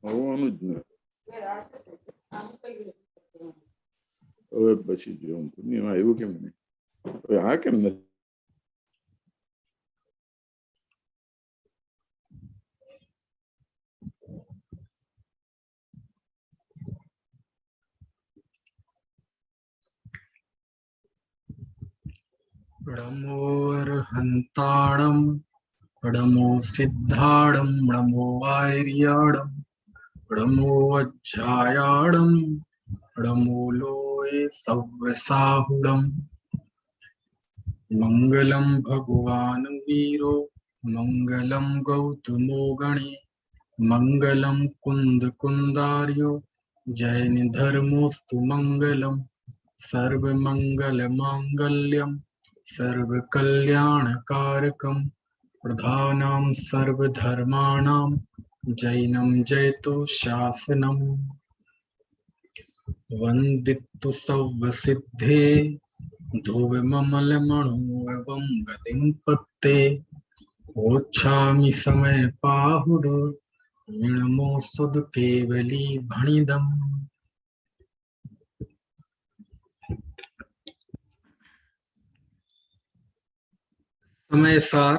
હોવાનું જ ને. હવે પછી જોઉં તો નહીં એવું કેમ નહીં. હા કેમ નથી. નમો અરહંતાણમ નમો સિદ્ધાણમ નમો વાયર્યાણમ નમો વજ્જાયાણમ નમો લોય સવ્યસાહુડમ મંગલમ ભગવાન વીરો મંગલમ ગૌતમો ગણી મંગલમ કુંદ કુંદાર્યો જૈન ધર્મોસ્તુ મંગલમ સર્વ મંગલ માંગલ્યમ સર્વ કલ્યાણકારકમ પ્રધાનામ સર્વ ધર્માણામ જૈનમ જયતુ શાસનમ વંદિતુ સર્વ સિદ્ધે ધુવ મમલ મણુવં ગતિમ પત્તે ઓચ્છામિ સમય પાહુર વિણમો સુદ કેવલી ભણિદમ. समय सार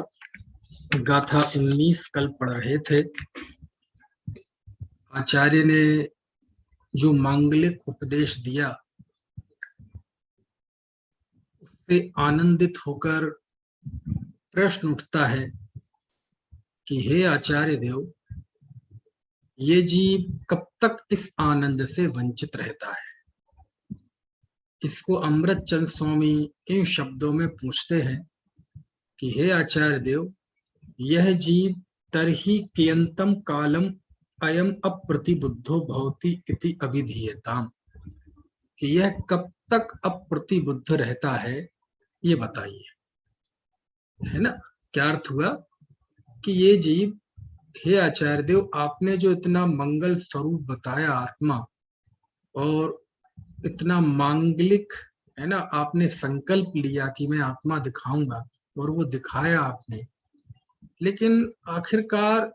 गाथा 19 कल पढ़ रहे थे. आचार्य ने जो मांगलिक उपदेश दिया उससे आनंदित होकर प्रश्न उठता है कि हे आचार्य देव, ये जीव कब तक इस आनंद से वंचित रहता है. इसको अमृत चंद स्वामी इन शब्दों में पूछते हैं कि हे आचार्य देव, यह जीव तरहि कियंतम कालम अयम अप्रतिबुद्धो भवति इति अभिधीयताम, कि यह कब तक अप्रतिबुद्ध रहता है ये बताइए. है ना. क्या अर्थ हुआ कि ये जीव, हे आचार्य देव, आपने जो इतना मंगल स्वरूप बताया आत्मा और इतना मांगलिक, है ना, आपने संकल्प लिया कि मैं आत्मा दिखाऊंगा और वो दिखाया आपने, लेकिन आखिरकार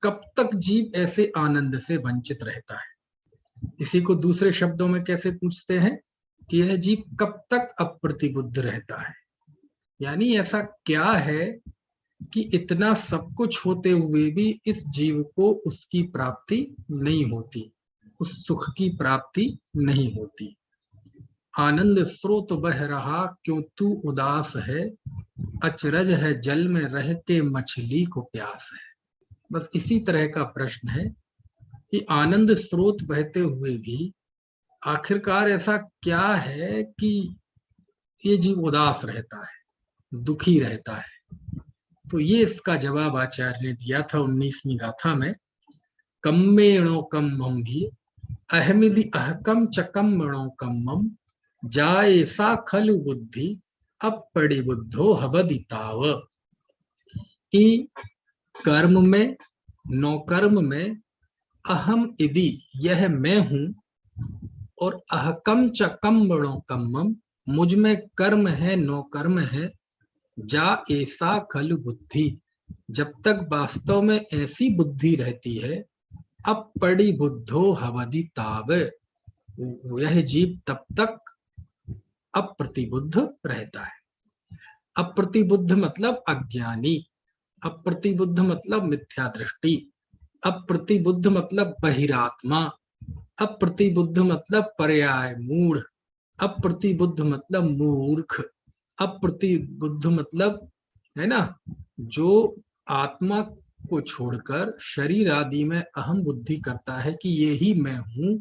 कब तक जीव ऐसे आनंद से वंचित रहता है. इसी को दूसरे शब्दों में कैसे पूछते हैं कि यह जीव कब तक अप्रतिबुद्ध रहता है. यानी ऐसा क्या है कि इतना सब कुछ होते हुए भी इस जीव को उसकी प्राप्ति नहीं होती, उस सुख की प्राप्ति नहीं होती. आनंद स्रोत बह रहा क्यों तू उदास है, अचरज है जल में रह के मछली को प्यास है. बस इसी तरह का प्रश्न है कि आनंद स्रोत बहते हुए भी आखिरकार ऐसा क्या है कि ये जीव उदास रहता है, दुखी रहता है. तो ये इसका जवाब आचार्य ने दिया था 19वीं गाथा में. कम्मेणो कम्मम भी अहमिदि अहकम चकम्मणो कम्मम जाए सा खलु बुद्धि अपड़ी बुद्धो हबदिताव. कि कर्म में, नौकर्म में अहम इदि यह मैं हूं और अहकम च कम्मणो कम्मम मुझ में कर्म है, नौकर्म है. जा ऐसा खलु बुद्धि, जब तक वास्तव में ऐसी बुद्धि रहती है, अपड़ी बुद्धो हवदिताव, यह जीव तब तक अप्रतिबुद्ध रहता है. अप्रतिबुद्ध मतलब अज्ञानी, अप्रतिबुद्ध मतलब मिथ्या दृष्टि, अप्रतिबुद्ध मतलब बहिरात्मा, अप्रतिबुद्ध मतलब पर्याय मूढ़, अप्रतिबुद्ध मतलब मूर्ख, अप्रतिबुद्ध मतलब, है ना, जो आत्मा को छोड़कर शरीर आदि में अहम बुद्धि करता है कि ये ही मैं हूं,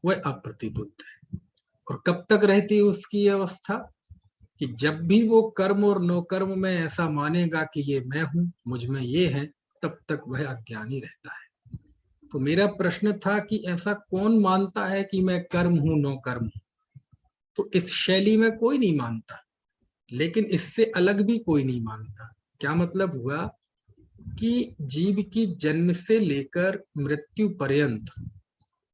वह अप्रतिबुद्ध है. और कब तक रहती है उसकी अवस्था कि जब भी वो कर्म और नौकर्म में ऐसा मानेगा कि ये मैं हूं, मुझ में ये है, तब तक वह अज्ञानी रहता है. तो मेरा प्रश्न था कि ऐसा कौन मानता है कि मैं कर्म हूं, नौकर्म हूं. तो इस शैली में कोई नहीं मानता, लेकिन इससे अलग भी कोई नहीं मानता. क्या मतलब हुआ कि जीव की जन्म से लेकर मृत्यु पर्यंत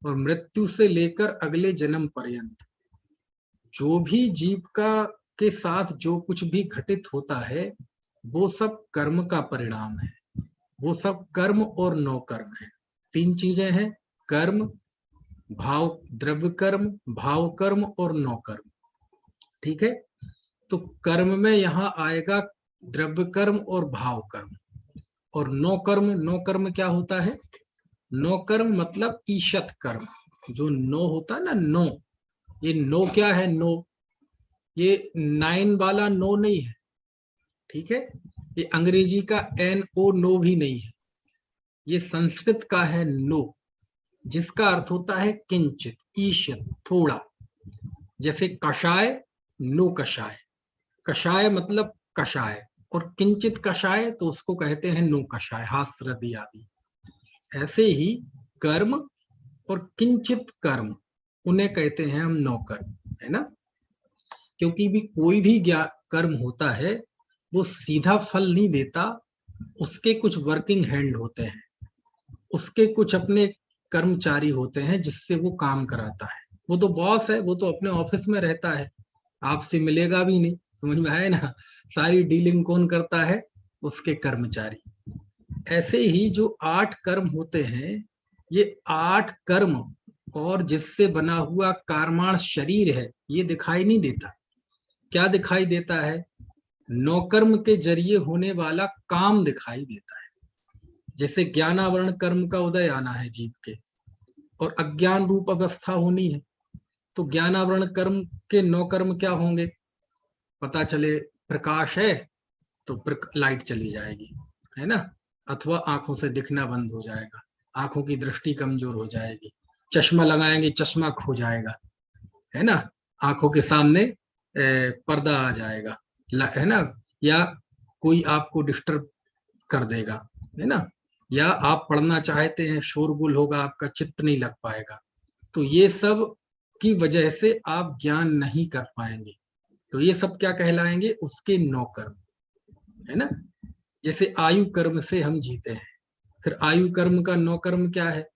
और मृत्यु से लेकर अगले जन्म पर्यंत जो भी जीव का के साथ जो कुछ भी घटित होता है वो सब कर्म का परिणाम है. वो सब कर्म और नौ कर्म है। तीन चीजें हैं, कर्म, भाव, द्रव्य कर्म, भाव कर्म और नौ कर्म। ठीक है, तो कर्म में यहाँ आएगा द्रव्य कर्म और भाव कर्म। और नौ कर्म, नौ कर्म क्या होता है? नौ कर्म मतलब ईशत कर्म। जो नो होता है ना, नो, ये नो क्या है? नो, ये 9 वाला नो नहीं है, ठीक है? ये अंग्रेजी का NO, नो भी नहीं है, ये संस्कृत का है नो, जिसका अर्थ होता है किंचित, ईशत, थोड़ा। जैसे कषाय, नो कषाय, कषाय मतलब कषाय, और किंचित कषाय तो उसको कहते हैं नो कषाय, हास्रदी आदि। ऐसे ही कर्म और किंचित कर्म, उन्हें कहते हैं हम नौ कर्म, है ना? क्योंकि भी कोई भी कर्म होता है वो सीधा फल नहीं देता, उसके कुछ वर्किंग हैंड होते हैं, उसके कुछ अपने कर्मचारी होते हैं जिससे वो काम कराता है। वो तो बॉस है, वो तो अपने ऑफिस में रहता है, आपसे मिलेगा भी नहीं, समझ में आए ना? सारी डीलिंग कौन करता है? उसके कर्मचारी। ऐसे ही जो 8 कर्म होते हैं, ये 8 कर्म और जिससे बना हुआ कार्माण शरीर है, ये दिखाई नहीं देता। क्या दिखाई देता है? नौकर्म के जरिए होने वाला काम दिखाई देता है। जैसे ज्ञानावरण कर्म का उदय आना है जीव के, और अज्ञान रूप अवस्था होनी है, तो ज्ञानावरण कर्म के 9 कर्म क्या होंगे? पता चले प्रकाश है तो लाइट चली जाएगी, है ना? अथवा आंखों से दिखना बंद हो जाएगा, आंखों की दृष्टि कमजोर हो जाएगी, चश्मा लगाएंगे, चश्मा खो जाएगा, है ना? आंखों के सामने पर्दा आ जाएगा, है ना? या कोई आपको डिस्टर्ब कर देगा, है ना? या आप पढ़ना चाहते हैं, शोरगुल होगा, आपका चित्त नहीं लग पाएगा। तो ये सब की वजह से आप ज्ञान नहीं कर पाएंगे। तो ये सब क्या कहलाएंगे? उसके 9 कर्म, है ना? जैसे आयु कर्म से हम जीते हैं, फिर आयु कर्म का 9 कर्म क्या है?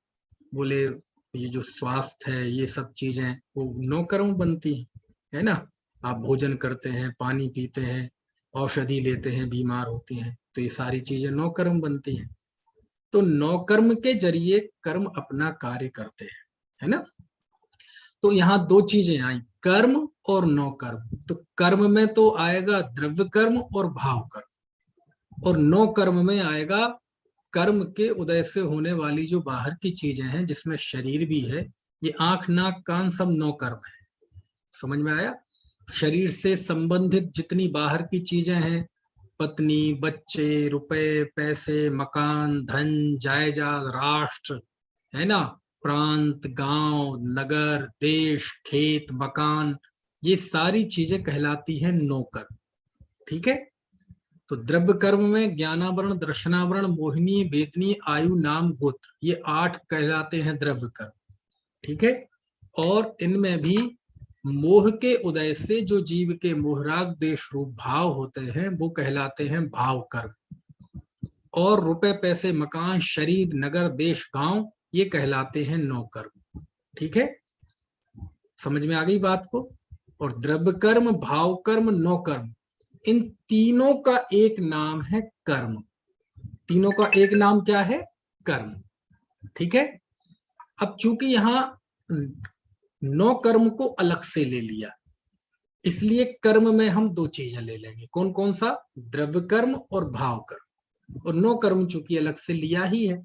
बोले ये जो स्वास्थ्य है, ये सब चीजें वो 9 कर्म बनती है ना? आप भोजन करते हैं, पानी पीते हैं, औषधि लेते हैं, बीमार होते हैं, तो ये सारी चीजें 9 कर्म बनती हैं। तो 9 कर्म के जरिए कर्म अपना कार्य करते हैं, है ना? तो यहाँ दो चीजें आई, कर्म और 9 कर्म। तो कर्म में तो आएगा द्रव्य कर्म और भाव कर्म, और 9 कर्म में आएगा कर्म के उदय से होने वाली जो बाहर की चीजें हैं, जिसमें शरीर भी है। ये आंख, नाक, कान सब 9 कर्म है। समझ में आया? शरीर से संबंधित जितनी बाहर की चीजें हैं, पत्नी, बच्चे, रुपए, पैसे, मकान, धन, जायदाद, राष्ट्र, है ना, प्रांत, गांव, नगर, देश, खेत, मकान, ये सारी चीजें कहलाती हैं 9 कर्म। ठीक है? तो द्रव्य कर्म में ज्ञानावरण, दर्शनावरण, मोहिनी, वेदनी, आयु, नाम, गोत्र, ये 8 कहलाते हैं द्रव्य कर्म। ठीक है? और इनमें भी मोह के उदय से जो जीव के मोहराग देश रूप भाव होते हैं, वो कहलाते हैं भाव कर्म। और रुपए, पैसे, मकान, शरीर, नगर, देश, गांव, ये कहलाते हैं 9 कर्म। ठीक है? समझ में आ गई बात को? और द्रव्य कर्म, भाव कर्म, 9 कर्म, इन तीनों का एक नाम है कर्म। तीनों का एक नाम क्या है? कर्म। ठीक है? अब चूंकि यहां 9 कर्म को अलग से ले लिया, इसलिए कर्म में हम 2 चीजें ले लेंगे। कौन कौन सा? द्रव्य कर्म और भाव कर्म। और 9 कर्म चूंकि अलग से लिया ही है,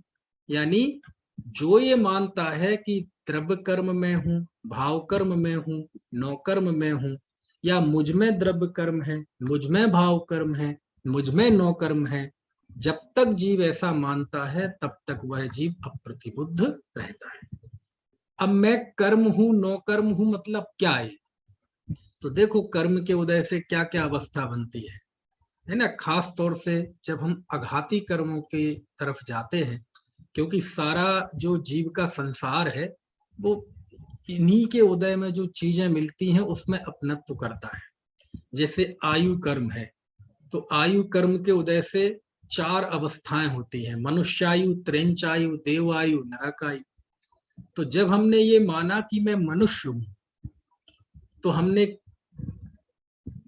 यानी जो ये मानता है कि द्रव्य कर्म में हूं, भाव कर्म में हूं, 9 कर्म में हूं, या मुझ में द्रव्य कर्म है, मुझ में भाव कर्म है, मुझ में 9 कर्म है, जब तक जीव ऐसा मानता है तब तक वह जीव अप्रतिबुद्ध रहता है। अब मैं कर्म हूं, 9 कर्म हूं, मतलब क्या है? तो देखो कर्म के उदय से क्या क्या अवस्था बनती है ना? खास तौर से जब हम अघाती कर्मों की तरफ जाते हैं, क्योंकि सारा जो जीव का संसार है वो इन्हीं के उदय में जो चीजें मिलती हैं उसमें अपनत्व करता है। जैसे आयु कर्म है, तो आयु कर्म के उदय से 4 अवस्थाएं होती हैं, मनुष्यायु, त्रेंचायु, देवायु, नरकायु। तो जब हमने ये माना कि मैं मनुष्य हूं, तो हमने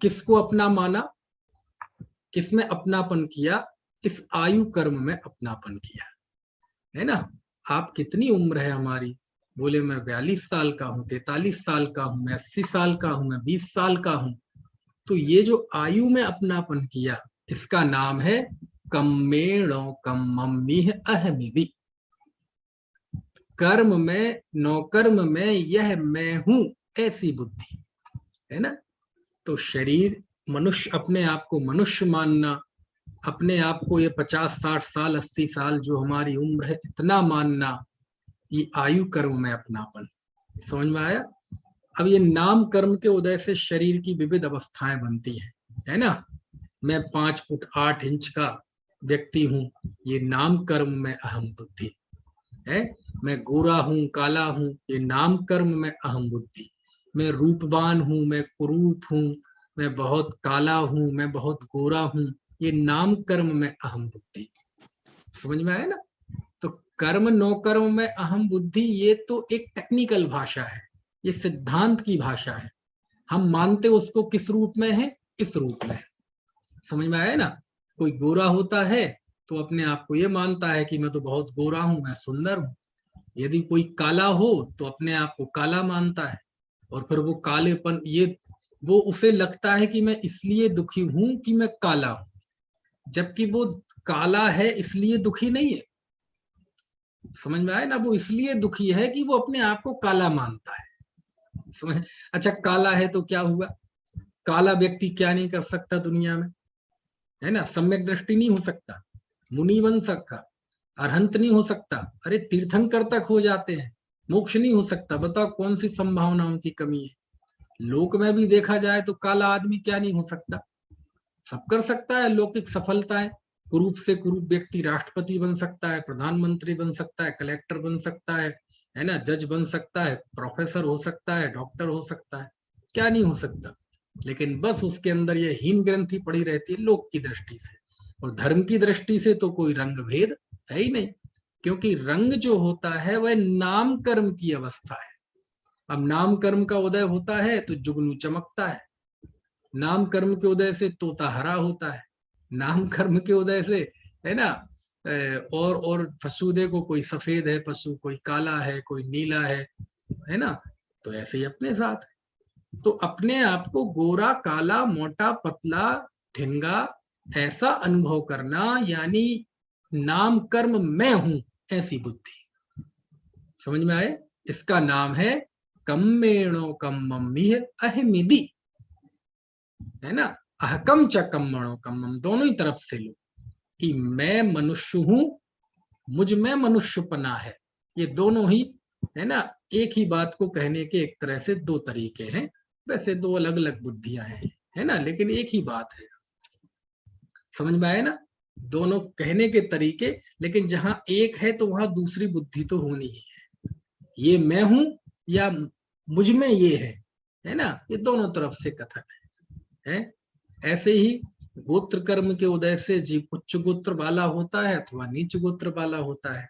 किसको अपना माना? किसमें अपनापन किया? इस आयु कर्म में अपनापन किया, है ना। आप कितनी उम्र है हमारी, बोले मैं 42 साल का हूँ, 43 साल का हूँ, मैं 80 साल का हूँ, मैं 20 साल का हूँ। तो ये जो आयु में अपनापन किया, इसका नाम है कम्मेणो कम्मम्मिह अहमिति। कर्म में, नौकर्म में यह मैं हूं, ऐसी बुद्धि, है ना। तो शरीर, मनुष्य, अपने आप को मनुष्य मानना, अपने आप को ये 50-60 साल 80 साल जो हमारी उम्र है इतना मानना, ये आयु कर्म में अपनापन। समझ में आया। अब ये नाम कर्म के उदय से शरीर की विविध अवस्थाएं बनती है ना। मैं 5 फुट 8 इंच का व्यक्ति हूं, ये नाम कर्म में अहम बुद्धि है। मैं गोरा हूं, काला हूं, ये नाम कर्म में अहम बुद्धि। मैं रूपवान हूं, मैं कुरूप हूं, मैं बहुत काला हूं, मैं बहुत गोरा हूं, ये नाम कर्म में अहम बुद्धि। समझ में आया ना। तो कर्म नो कर्म में अहम बुद्धि, ये तो एक टेक्निकल भाषा है, ये सिद्धांत की भाषा है। हम मानते उसको किस रूप में है, इस रूप में। समझ में आया ना। कोई गोरा होता है तो अपने आप को ये मानता है कि मैं तो बहुत गोरा हूं, मैं सुंदर हूं। यदि कोई काला हो तो अपने आप को काला मानता है, और फिर वो कालेपन, ये वो उसे लगता है कि मैं इसलिए दुखी हूं कि मैं काला हूं, जबकि वो काला है इसलिए दुखी नहीं है। समझ में आया ना। वो इसलिए दुखी है कि वो अपने आप को काला मानता है। समझ। अच्छा, काला है तो क्या हुआ, काला व्यक्ति क्या नहीं कर सकता दुनिया में, है ना। सम्यक दृष्टि नहीं हो सकता, मुनि बन सकता, अरहंत नहीं हो सकता, अरे तीर्थंकर तक हो जाते हैं, मोक्ष नहीं हो सकता। बताओ कौन सी संभावनाओं की कमी है। लोक में भी देखा जाए तो काला आदमी क्या नहीं हो सकता, सब कर सकता है। लौकिक सफलताएं, कुरूप से कुरूप व्यक्ति राष्ट्रपति बन सकता है, प्रधानमंत्री बन सकता है, कलेक्टर बन सकता है ना, जज बन सकता है, प्रोफेसर हो सकता है, डॉक्टर हो सकता है, क्या नहीं हो सकता। लेकिन बस उसके अंदर ये हीन ग्रंथि पड़ी रहती है लोक की दृष्टि से। और धर्म की दृष्टि से तो कोई रंग भेद है ही नहीं, क्योंकि रंग जो होता है वह नाम कर्म की अवस्था है। अब नाम कर्म का उदय होता है तो जुगनू चमकता है, नाम कर्म के उदय से तोता हरा होता है, नाम कर्म के उदय से, है ना। और पशु देखो, कोई सफेद है पशु, कोई काला है, कोई नीला है ना। तो ऐसे ही अपने साथ है। तो अपने आप को गोरा, काला, मोटा, पतला, ठिंगा ऐसा अनुभव करना, यानी नाम कर्म मैं हूं, ऐसी बुद्धि। समझ में आए। इसका नाम है कम्मेणो कम्मम्मिह अहमिति, है ना। अहकम च कम्मणो कम्मम, दोनों ही तरफ से लो कि मैं मनुष्य हूं, मुझ में मनुष्यपना है। ये दोनों ही, है ना, एक ही बात को कहने के एक तरह से दो तरीके हैं। वैसे दो अलग अलग बुद्धियां हैं, है ना, लेकिन एक ही बात है। समझ में आया ना। दोनों कहने के तरीके, लेकिन जहां एक है तो वहां दूसरी बुद्धि तो होनी ही है। ये मैं हूं या मुझ में ये है ना, ये दोनों तरफ से कथन है। ऐसे ही गोत्र कर्म के उदय से जीव उच्च गोत्र वाला होता है अथवा नीच गोत्र वाला होता है।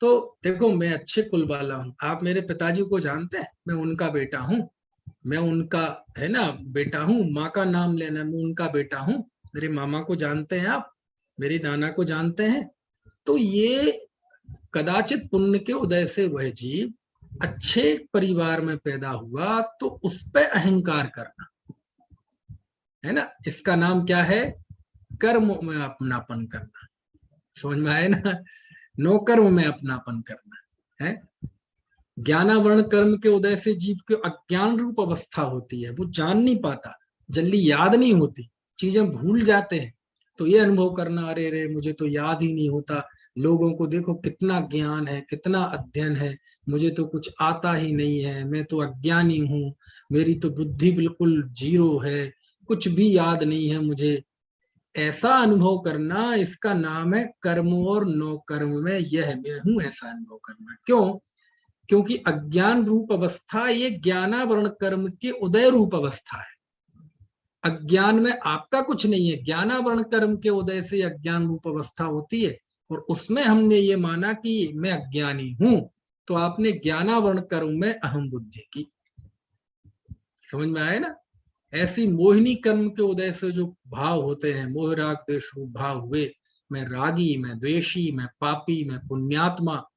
तो देखो, मैं अच्छे कुल वाला हूँ, आप मेरे पिताजी को जानते हैं, मैं उनका बेटा हूँ, मैं उनका, है ना, बेटा हूँ। माँ का नाम लेना, मैं उनका बेटा हूँ। मेरे मामा को जानते हैं आप, मेरी नाना को जानते हैं। तो ये कदाचित पुण्य के उदय से वह जीव अच्छे परिवार में पैदा हुआ, तो उस पर अहंकार करना, है ना, इसका नाम क्या है, कर्म में अपनापन करना। समझ में आए ना। नो कर्म में अपनापन करना है। ज्ञानावरण कर्म के उदय से जीव के अज्ञान रूप अवस्था होती है, वो जान नहीं पाता, जल्दी याद नहीं होती, चीजें भूल जाते हैं। तो ये अनुभव करना, अरे रे मुझे तो याद ही नहीं होता, लोगों को देखो कितना ज्ञान है, कितना अध्ययन है, मुझे तो कुछ आता ही नहीं है, मैं तो अज्ञानी हूँ, मेरी तो बुद्धि बिल्कुल जीरो है, कुछ भी याद नहीं है मुझे। ऐसा अनुभव करना, इसका नाम है कर्म और नो कर्म में यह मैं हूं, ऐसा अनुभव करना। क्यों? क्योंकि अज्ञान रूप अवस्था ये ज्ञानावरण कर्म के उदय रूप अवस्था है। अज्ञान में आपका कुछ नहीं है, ज्ञानावरण कर्म के उदय से अज्ञान रूप अवस्था होती है, और उसमें हमने ये माना कि मैं अज्ञानी हूं, तो आपने ज्ञानावरण कर्म में अहम बुद्धि की। समझ में आया ना। ऐसी मोहिनी कर्म के उदय से जो भाव होते हैं, मोह राग द्वेष रूप भाव हुए, मैं रागी, मैं द्वेषी, मैं पापी, मैं पुण्यात्मा।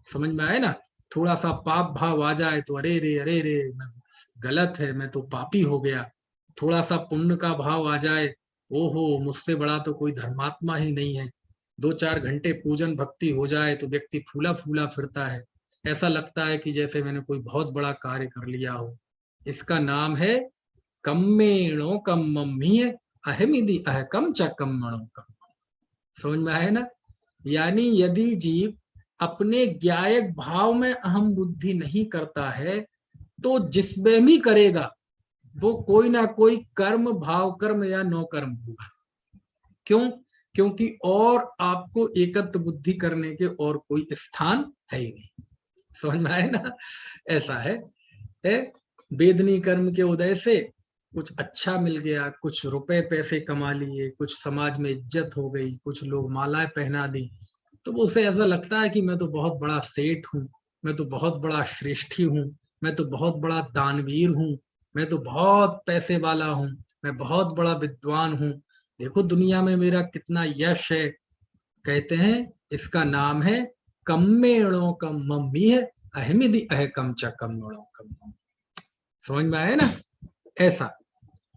समझ में आए ना? थोड़ा सा पाप भाव आ जाए तो अरे रे मैं गलत है, मैं तो पापी हो गया। थोड़ा सा पुण्य का भाव आ जाए, ओहो मुझसे बड़ा तो कोई धर्मात्मा ही नहीं है। 2-4 घंटे पूजन भक्ति हो जाए तो व्यक्ति फूला फूला फिरता है, ऐसा लगता है कि जैसे मैंने कोई बहुत बड़ा कार्य कर लिया हो। इसका नाम है कम्मेणो कम्मम्मी अहमिति अहकम च कम्मणो कम। समझ में आए ना? यानी यदि जीव अपने ज्ञायक भाव में अहम बुद्धि नहीं करता है तो जिसमें भी करेगा वो कोई ना कोई कर्म, भाव कर्म या नो कर्म होगा। क्यों? क्योंकि और आपको एकत्व बुद्धि करने के और कोई स्थान है ही नहीं। समझ में आए ना? ऐसा है, वेदनी कर्म के उदय से कुछ अच्छा मिल गया, कुछ रुपए पैसे कमा लिए, कुछ समाज में इज्जत हो गई, कुछ लोग मालाएं पहना दी, तो उसे ऐसा लगता है कि मैं तो बहुत बड़ा सेठ हूँ, मैं तो बहुत बड़ा श्रेष्ठी हूँ, मैं तो बहुत बड़ा दानवीर हूँ, मैं तो बहुत पैसे वाला हूँ, मैं बहुत बड़ा विद्वान हूँ, देखो दुनिया में मेरा कितना यश है। कहते हैं इसका नाम है कम्मेणो कम मम्मी है अहमिदी अहकम च कम्मेणो कम। समझ में आया ना? ऐसा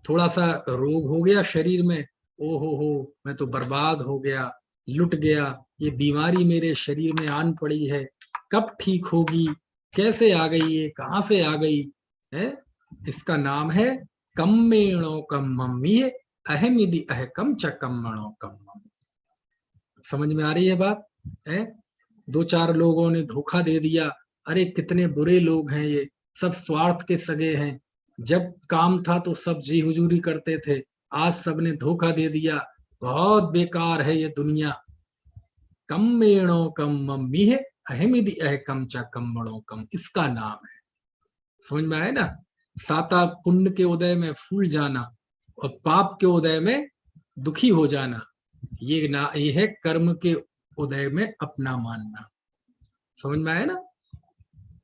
थोड़ा सा रोग हो गया शरीर में, ओ हो मैं तो बर्बाद हो गया, लुट गया, ये बीमारी मेरे शरीर में आन पड़ी है, कब ठीक होगी, कैसे आ गई, ये कहां से आ गई है? इसका नाम है कम्मेणो कम मम्मी अहमिदी अहकम च कम्मणो कम। समझ में आ रही है बात? है 2-4 लोगों ने धोखा दे दिया, अरे कितने बुरे लोग हैं ये, सब स्वार्थ के सगे हैं, जब काम था तो सब जी हुजूरी करते थे, आज सबने धोखा दे दिया, बहुत बेकार है ये दुनिया। कम्मेणो कम मम्मी है अहमिदी अहकम च कम्मणो कम, इसका नाम है। समझ में आए ना? साता पुण्य के उदय में फूल जाना और पाप के उदय में दुखी हो जाना, ये है कर्म के उदय में अपना मानना। समझ में आया ना?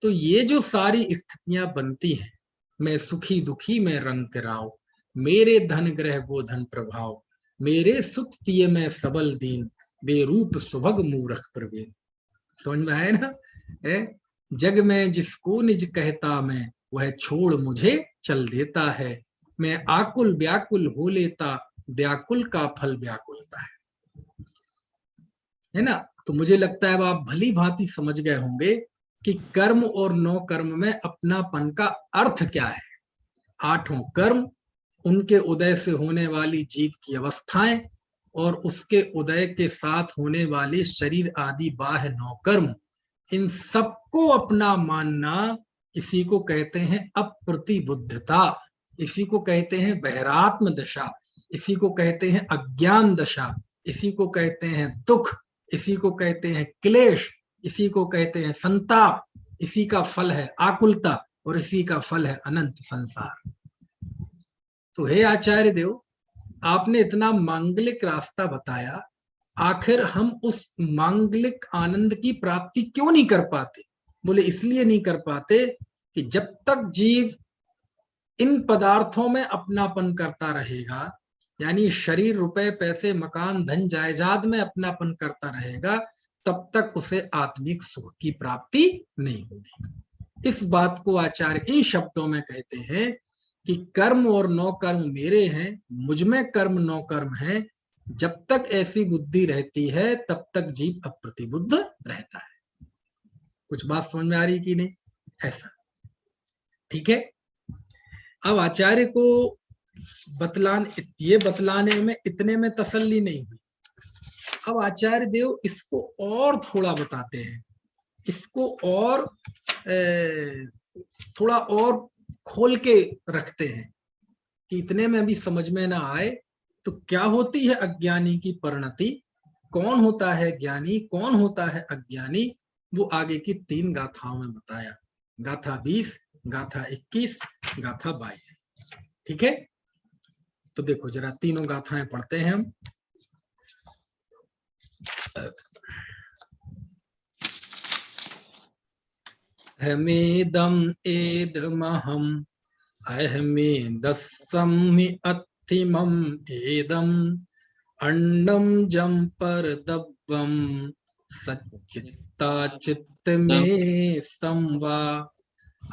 तो ये जो सारी स्थितियां बनती हैं, मैं सुखी दुखी मैं रंग कराओ, मेरे धन ग्रह वो धन प्रभाव, मेरे सुत तिये में सबल दीन, बेरूप सुभग मूरख प्रवीण। समझ में आया ना? है जग में जिसको निज कहता मैं, वह छोड़ मुझे चल देता है, मैं आकुल व्याकुल हो लेता, व्याकुल का फल व्याकुलता है ना? तो मुझे लगता है अब आप भली भांति समझ गए होंगे कि कर्म और नो कर्म में अपनापन का अर्थ क्या है। 8 कर्म, उनके उदय से होने वाली जीव की अवस्थाएं और उसके उदय के साथ होने वाली शरीर आदि बाह्य 9 कर्म, इन सबको अपना मानना, इसी को कहते हैं अप्रतिबुद्धता, इसी को कहते हैं बहरात्म दशा, इसी को कहते हैं अज्ञान दशा, इसी को कहते हैं दुख, इसी को कहते हैं क्लेश, इसी को कहते हैं संताप, इसी का फल है आकुलता और इसी का फल है अनंत संसार। तो हे आचार्य देव, आपने इतना मांगलिक रास्ता बताया, आखिर हम उस मांगलिक आनंद की प्राप्ति क्यों नहीं कर पाते? बोले इसलिए नहीं कर पाते कि जब तक जीव इन पदार्थों में अपनापन करता रहेगा, यानी शरीर, रुपए, पैसे, मकान, धन, जायदाद में अपनापन करता रहेगा, तब तक उसे आत्मिक सुख की प्राप्ति नहीं होगी। इस बात को आचार्य इन शब्दों में कहते हैं कि कर्म और नो कर्म मेरे हैं, मुझ में कर्म नो कर्म है। जब तक ऐसी बुद्धि रहती है तब तक जीव अप्रतिबुद्ध रहता है। कुछ बात समझ में आ रही कि नहीं? ऐसा ठीक है। अब आचार्य को बतलाने में इतने में तसल्ली नहीं हुई। अब आचार्य देव इसको और थोड़ा बताते हैं, इसको और थोड़ा और खोल के रखते हैं कि इतने में भी समझ में ना आए तो क्या होती है अज्ञानी की परिणति, कौन होता है ज्ञानी, कौन होता है अज्ञानी, वो आगे की 3 गाथाओं में बताया। गाथा 20, गाथा 21, गाथा 22। ठीक है, तो देखो जरा तीनों गाथाएं पढ़ते हैं हम। अहमेदम एदमहम अहमेदस्सम्मि अत्थिमम एदम अन्नम जम पर दब्बम सच्चित्ता चित्त में संवा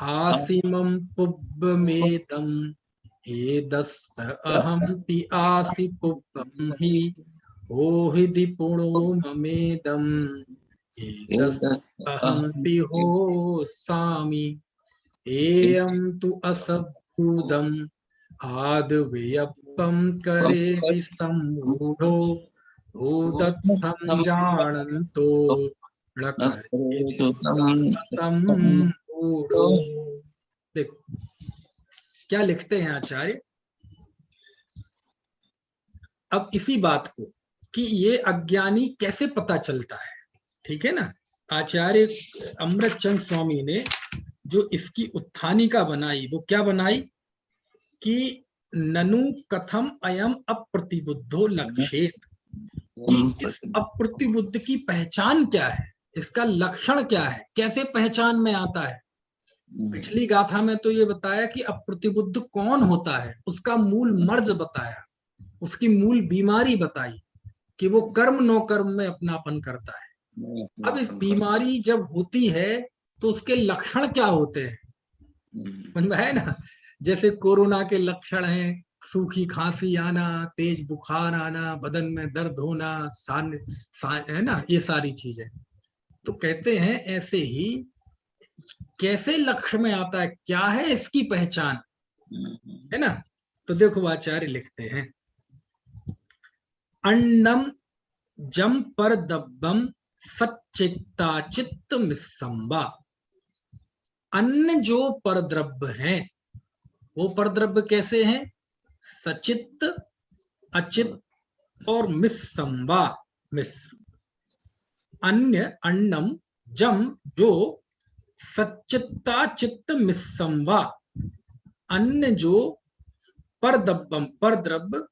आसिमं पुब्बमेदम एदस्स अहम पि आसि पुब्बम हि ओहिदि पुणो ममेदम एदस्स अहम पि होस्सामि एयं तु असद्भूतम् आद्व्ययपं करे विसम्मूढो भूतत्थं जानन्तो न करे असम्मूढो। देखो क्या लिखते हैं आचार्य, अब इसी बात को कि ये अज्ञानी कैसे पता चलता है, ठीक है ना। आचार्य अमृतचंद स्वामी ने जो इसकी उत्थानिका बनाई वो क्या बनाई कि ननु कथम अयम अप्रतिबुद्धो लक्षेत, कि इस अप्रतिबुद्ध की पहचान क्या है, इसका लक्षण क्या है, कैसे पहचान में आता है। पिछली गाथा में तो ये बताया कि अप्रतिबुद्ध कौन होता है, उसका मूल मर्ज बताया, उसकी मूल बीमारी बताई कि वो कर्म नो कर्म में अपनापन करता है। अब इस बीमारी जब होती है तो उसके लक्षण क्या होते हैं, समझ में है ना। जैसे कोरोना के लक्षण हैं सूखी खांसी आना, तेज बुखार आना, बदन में दर्द होना, है ना, ये सारी चीजें। तो कहते हैं ऐसे ही कैसे लक्ष्य में आता है, क्या है इसकी पहचान, है ना। तो देखो आचार्य लिखते हैं अन्नम जम पर दब्बम सच्चित्ता चित्त मिस्संबा। अन्न जो परद्रव्य हैं वो परद्रव्य कैसे हैं, सचित्त अचित और मिस्संबा मिश्र। अन्य अन्नम जम जो सच्चित्ता चित्त मिस्संबा, अन्न जो परद्रव्यम परद्रव्य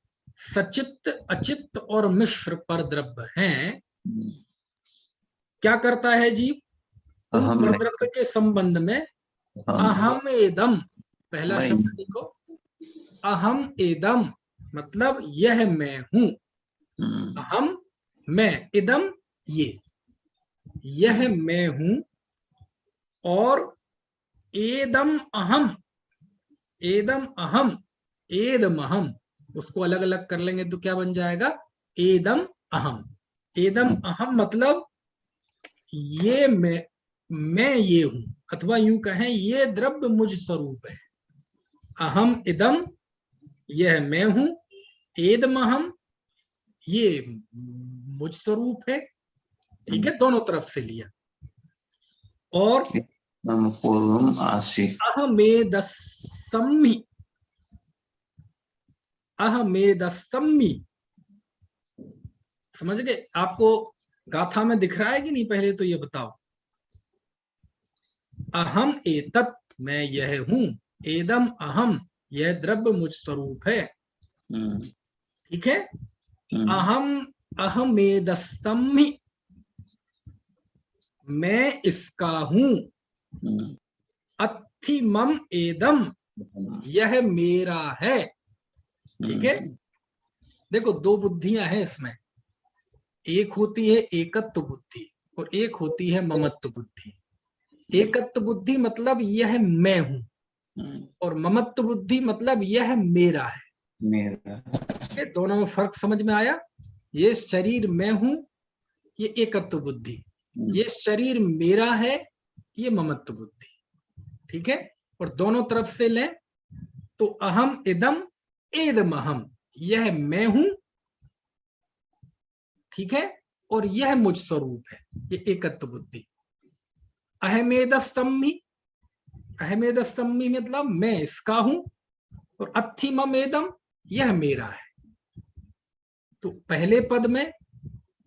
सचित्त अचित्त और मिश्र परद्रव्य हैं, क्या करता है जीव, उन परद्रव्य के संबंध में अहम एदम, पहला शब्द देखो, अहम एदम मतलब यह मैं हूं, अहम मैं, इदम ये, यह मैं हूं, और एदम अहम, एदम अहम, एदम अहम, उसको अलग अलग कर लेंगे तो क्या बन जाएगा, एदम अहम। एदम अहम मतलब ये मैं ये हूं, अथवा यूं कहें ये द्रव्य मुझ स्वरूप है। अहम इदम यह मैं हूं, एदम अहम ये मुझ स्वरूप है, ठीक है, दोनों तरफ से लिया। और अहमेदस्सम्मि, अहमेदस्सम्मि, समझ गए, आपको गाथा में दिख रहा है कि नहीं, पहले तो ये बताओ। अहम एतत् मैं यह हूं, एदम अहम यह द्रव्य मुझ स्वरूप है, ठीक है। अहम अहमेदस्सम्मि मैं इसका हूं, अत्थिमम एदम यह मेरा है, ठीक है। देखो दो बुद्धियां हैं इसमें, एक होती है एकत्व बुद्धि और एक होती है ममत्व बुद्धि। एकत्व बुद्धि मतलब यह मैं हूं, और ममत्व बुद्धि मतलब यह मेरा है, मेरा। दोनों में फर्क समझ में आया। ये शरीर मैं हूं ये एकत्व बुद्धि, ये शरीर मेरा है ये ममत्व बुद्धि, ठीक है। और दोनों तरफ से लें तो अहम इदम एदम अहम, यह मैं हूं, ठीक है, और यह मुझ स्वरूप है, ये एकत्व बुद्धि। अहमेदस्सम्मि, अहमेदस्सम्मि मतलब मैं इसका हूं, और अत्थिमम एदम यह मेरा है। तो पहले पद में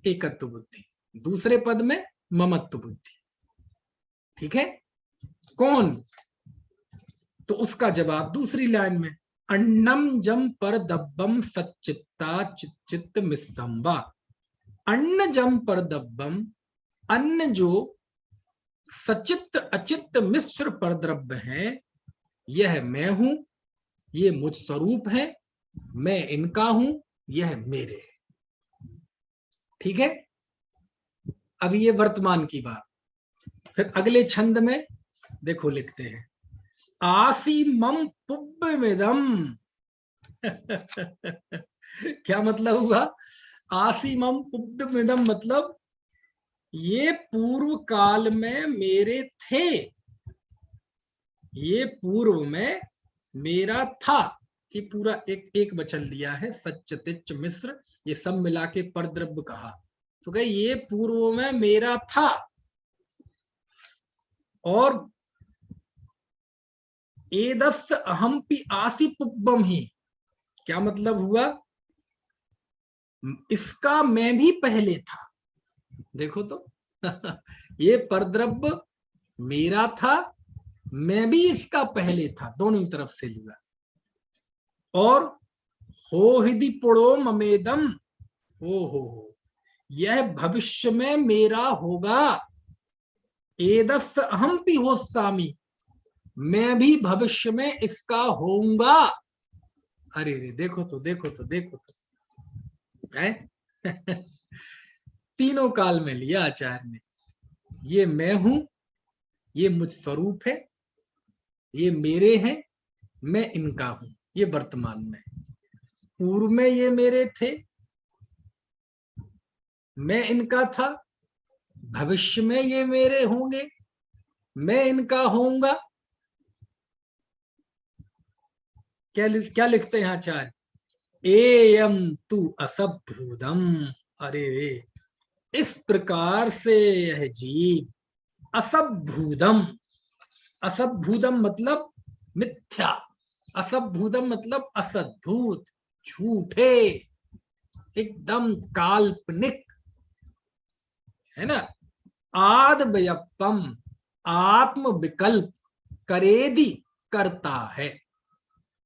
एकत्व बुद्धि, दूसरे पद में ममत्व बुद्धि, ठीक है। कौन, तो उसका जवाब दूसरी लाइन में, अन्नम जम पर दब्बम सच्चित्ता चित्त मिस्संबा। अन्न जम पर दब्बम, अन्न जो सचित्त अचित्त मिश्र परद्रव्य है, यह मैं हूं, ये मुझ स्वरूप है, मैं इनका हूं, यह मेरे है, ठीक है, अभी ये वर्तमान की बात। फिर अगले छंद में देखो लिखते हैं आसीमम पुब्बमिदम। क्या मतलब हुआ? आसीमम पुब्बमिदम मतलब ये पूर्व काल में मेरे थे, ये पूर्व में मेरा था। ये पूरा एक वचन लिया है, सच तिच मिश्र, ये सब मिला के परद्रव्य कहा। तो कहे ये पूर्व में मेरा था, और एदस्य अहमपि आसी पुब्बम ही, क्या मतलब हुआ? इसका मैं भी पहले था। देखो तो ये परद्रव्य मेरा था, मैं भी इसका पहले था, दोनों तरफ से लिया। और हो हृदि पुरो ममेदम, हो यह भविष्य में मेरा होगा। एदस्य अहम भी हो सामी, मैं भी भविष्य में इसका होऊंगा। अरे रे, देखो तो देखो तो देखो तो है। तीनों काल में लिया आचार्य ने। ये मैं हूं, ये मुझ स्वरूप है, ये मेरे हैं, मैं इनका हूं। ये वर्तमान में, पूर्व में ये मेरे थे, मैं इनका था, भविष्य में ये मेरे होंगे, मैं इनका होऊंगा। क्या लिखते हैं आचार्य? एयम तु असभ्रूदम। अरे रे, इस प्रकार से यह जीव असभ्रूदम, असभ्रूदम मतलब मिथ्या, असभ्रूदम मतलब असद्भूत, झूठे, एकदम काल्पनिक, है ना। आद व्यपम, आत्म विकल्प करेदि, करता है।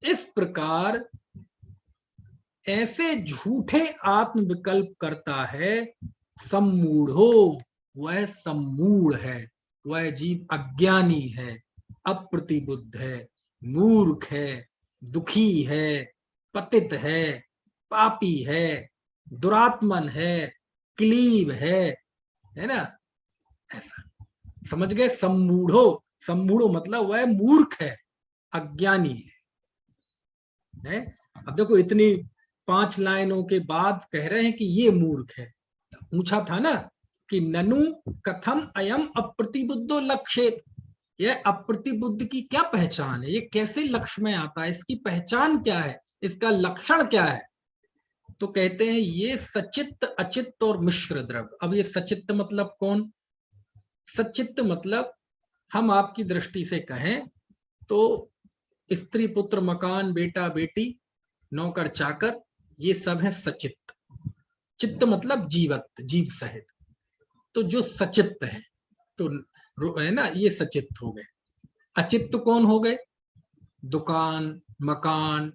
इस प्रकार ऐसे झूठे आत्म विकल्प करता है। सम्मूढ़ो, वह सम्मूढ़ है, वह जीव अज्ञानी है, अप्रतिबुद्ध है, मूर्ख है, दुखी है, पतित है, पापी है, दुरात्मन है, क्लीब है ना। ऐसा समझ गए? सम्मूढ़ो, सम्मूढ़ो मतलब वह मूर्ख है, अज्ञानी है। अब देखो इतनी 5 लाइनों के बाद कह रहे हैं कि ये मूर्ख है। पूछा था ना कि ननु कथम अयम अप्रतिबुद्धो लक्ष्येत, यह अप्रतिबुद्ध की क्या पहचान है, ये कैसे लक्ष्य में आता है, इसकी पहचान क्या है, इसका लक्षण क्या है? तो कहते हैं ये सचित्त, अचित्त और मिश्र द्रव्य। अब ये सचित्त मतलब कौन? सचित्त मतलब हम आपकी दृष्टि से कहें तो स्त्री पुत्र मकान बेटा बेटी नौकर चाकर, ये सब है सचित्त। चित्त मतलब जीवत, जीव सहित। तो जो सचित्त है तो है ना, ये सचित्त हो गए। अचित्त कौन हो गए? दुकान, मकान,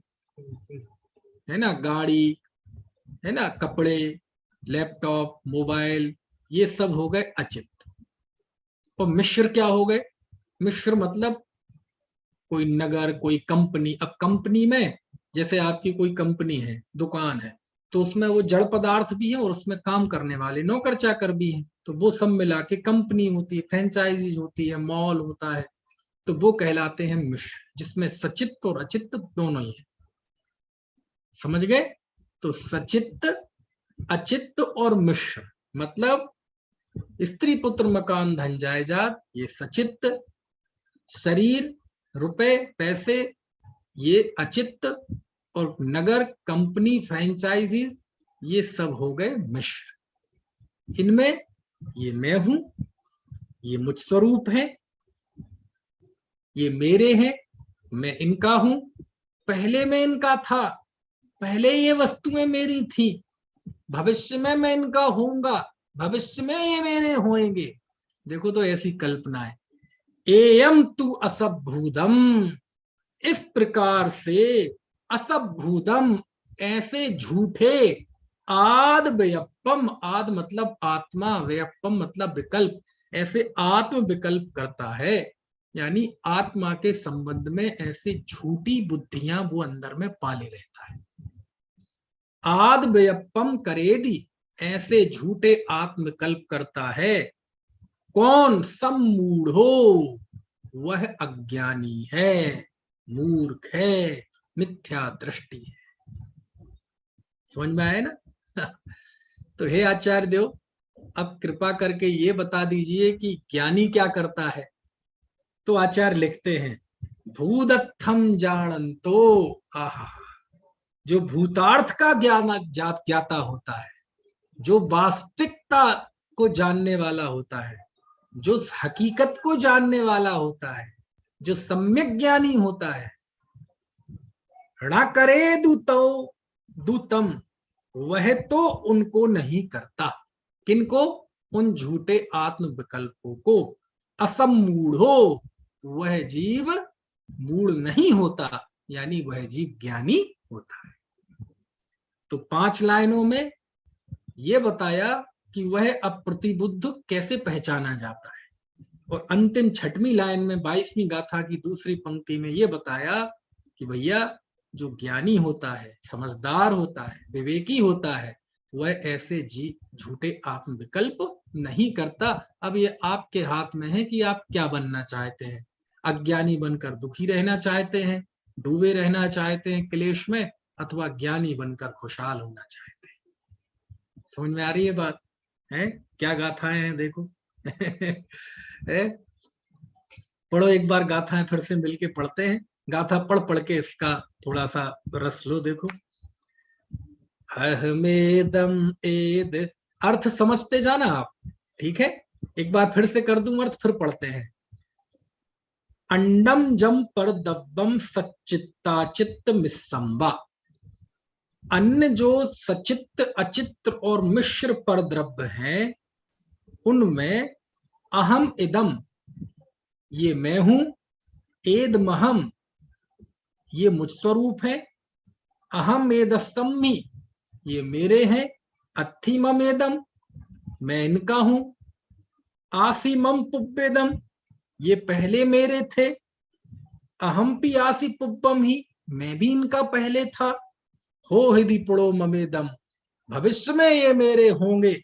है ना, गाड़ी, है ना, कपड़े, लैपटॉप, मोबाइल, ये सब हो गए अचित्त। और मिश्र क्या हो गए? मिश्र मतलब कोई नगर, कोई कंपनी। अब कंपनी में जैसे आपकी कोई कंपनी है, दुकान है, तो उसमें वो जड़ पदार्थ भी है और उसमें काम करने वाले नौकर चाकर भी हैं, तो वो सब मिला के कंपनी होती है, फ्रेंचाइजी होती है, मॉल होता है, तो वो कहलाते हैं मिश्र, जिसमें सचित्त और अचित्त दोनों ही है। समझ गए? तो सचित्त, अचित्त और मिश्र मतलब स्त्री पुत्र मकान धन जायदाद, ये सचित्त। शरीर, रुपए, पैसे, ये अचित्त। और नगर, कंपनी, फ्रेंचाइजीज, ये सब हो गए मिश्र। इनमें ये मैं हूं, ये मुझ स्वरूप है, ये मेरे हैं, मैं इनका हूं, पहले मैं इनका था, पहले ये वस्तुएं मेरी थी, भविष्य में मैं इनका होऊंगा, भविष्य में ये मेरे होंगे। देखो तो ऐसी कल्पना है। एयम तु असभूदम, इस प्रकार से असभूदम, ऐसे झूठे, आद व्यपम, आद मतलब आत्मा, व्यपम मतलब विकल्प, ऐसे आत्म विकल्प करता है, यानी आत्मा के संबंध में ऐसी झूठी बुद्धियां वो अंदर में पाले रहता है। आद व्यपम करेदी, ऐसे झूठे आत्मकल्प करता है। कौन? सम्मूढ़ो, वह अज्ञानी है, मूर्ख है, मिथ्या दृष्टि है। समझ में आया ना? तो हे आचार्य देव, अब कृपा करके ये बता दीजिए कि ज्ञानी क्या करता है। तो आचार्य लिखते हैं, भूदत्थम जानंतो, आहा, जो भूतार्थ का ज्ञाता होता है, जो वास्तविकता को जानने वाला होता है, जो हकीकत को जानने वाला होता है, जो सम्यक ज्ञानी होता है, ऋणा करे दूतम, वह तो उनको नहीं करता। किनको? उन झूठे आत्म विकल्पों को। असम्मूढ़ो, वह जीव मूढ़ नहीं होता, यानी वह जीव ज्ञानी होता है। तो 5 लाइनों में यह बताया कि वह अप्रतिबुद्ध कैसे पहचाना जाता है, और अंतिम 6वीं लाइन में 22वीं गाथा की दूसरी पंक्ति में यह बताया कि भैया जो ज्ञानी होता है, समझदार होता है, विवेकी होता है, वह ऐसे झूठे आत्म विकल्प नहीं करता। अब ये आपके हाथ में है कि आप क्या बनना चाहते हैं। अज्ञानी बनकर दुखी रहना चाहते हैं, डूबे रहना चाहते हैं क्लेश में, अथवा ज्ञानी बनकर खुशहाल होना चाहते हैं। समझ में आ रही है बात? है क्या गाथाएं हैं देखो। है? पढ़ो एक बार गाथाएं, फिर से मिलके पढ़ते हैं। गाथा पढ़ पढ़ के इसका थोड़ा सा रस लो। देखो, अहमेदम एद, अर्थ समझते जाना आप, ठीक है? एक बार फिर से कर दूं अर्थ, फिर पढ़ते हैं। अंडम जम पर दब्बम सच्चित्ता चित्त मिस्संबा, अन्य जो सचित्त, अचित्र और मिश्र पर द्रव्य हैं, उनमें अहम इदम, ये मैं हूं, एद महम, ये मुझ स्वरूप है, अहम एदस्सम्मी, ये मेरे हैं, अत्थिमम एदम, मैं इनका हूं, आसीमम पुब्बेदम, ये पहले मेरे थे, अहम पी आसी पुब्बम ही, मैं भी इनका पहले था, हो हिदि पुड़ो ममेदम, भविष्य में ये मेरे होंगे,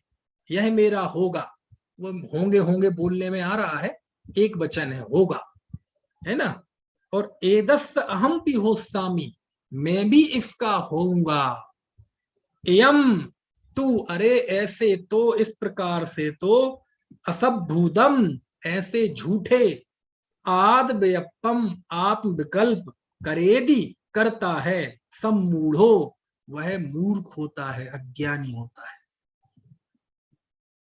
यह मेरा होगा। वो होंगे होंगे बोलने में आ रहा है, एक वचन है होगा, है ना? और एदस्त अहम भी हो सामी, मैं भी इसका होऊंगा। एयम तू, अरे ऐसे तो, इस प्रकार से तो, असभूदम, ऐसे झूठे, आद व्यपम, आत्म विकल्प, करेदी, करता है, सम्मूढ़ो, वह मूर्ख होता है, अज्ञानी होता है।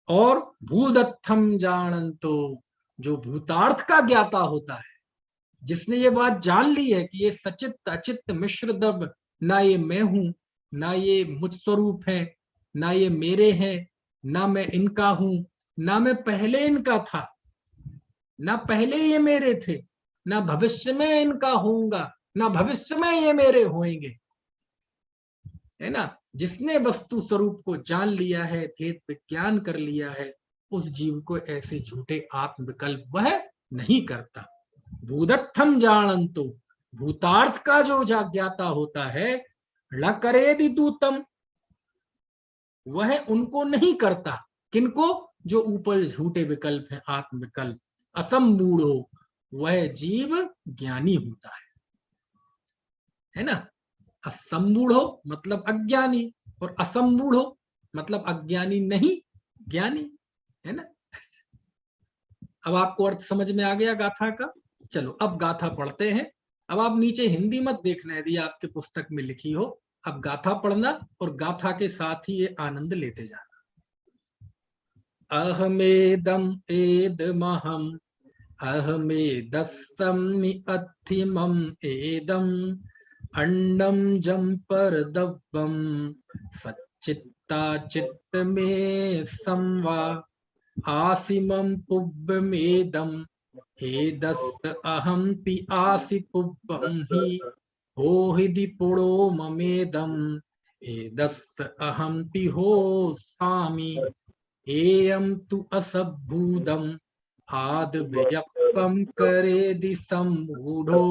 और भूदत्थम जानंतो, जो भूतार्थ का ज्ञाता होता है, जिसने ये बात जान ली है कि ये सचित्त अचित्त मिश्र द्रव्य, ना ये मैं हूं, ना ये मुझ स्वरूप है, ना ये मेरे हैं, ना मैं इनका हूं, ना मैं पहले इनका था, ना पहले ये मेरे थे, ना भविष्य में इनका होऊंगा, ना भविष्य में ये मेरे होंगे, है ना? जिसने वस्तु स्वरूप को जान लिया है, भेद विज्ञान कर लिया है, उस जीव को ऐसे झूठे आत्म विकल्प वह नहीं करता। भूदत्थम जानंतो, भूतार्थ का जो ज्ञाता होता है, न करेदि दूतम, वह उनको नहीं करता। किनको? जो ऊपर झूठे विकल्प है, आत्म विकल्प। असम्मूढ़ो, वह जीव ज्ञानी होता है ना? असम्मूढ़ो मतलब अज्ञानी, और असम्मूढ़ो मतलब अज्ञानी नहीं, ज्ञानी, है ना? अब आपको अर्थ समझ में आ गया गाथा का? चलो अब गाथा पढ़ते हैं। अब आप नीचे हिंदी मत देखना यदि आपके पुस्तक में लिखी हो, अब गाथा पढ़ना और गाथा के साथ ही ये आनंद लेते जाना। अहमेदम एदमहम, अहमेदस्सम्मि अत्थिमम एदम, अंडम जम पर दब्बम सच्चित्ता चित्त में संवा, आसिमम पुब्बमेदम एदस् अहम पि आसि पुब्बम ही, हो हिदि पुड़ो ममेदम एदस् अहम पि हो सामी, एयम तु असभूदम आद व्यपम करेदि सम्मूढ़ो,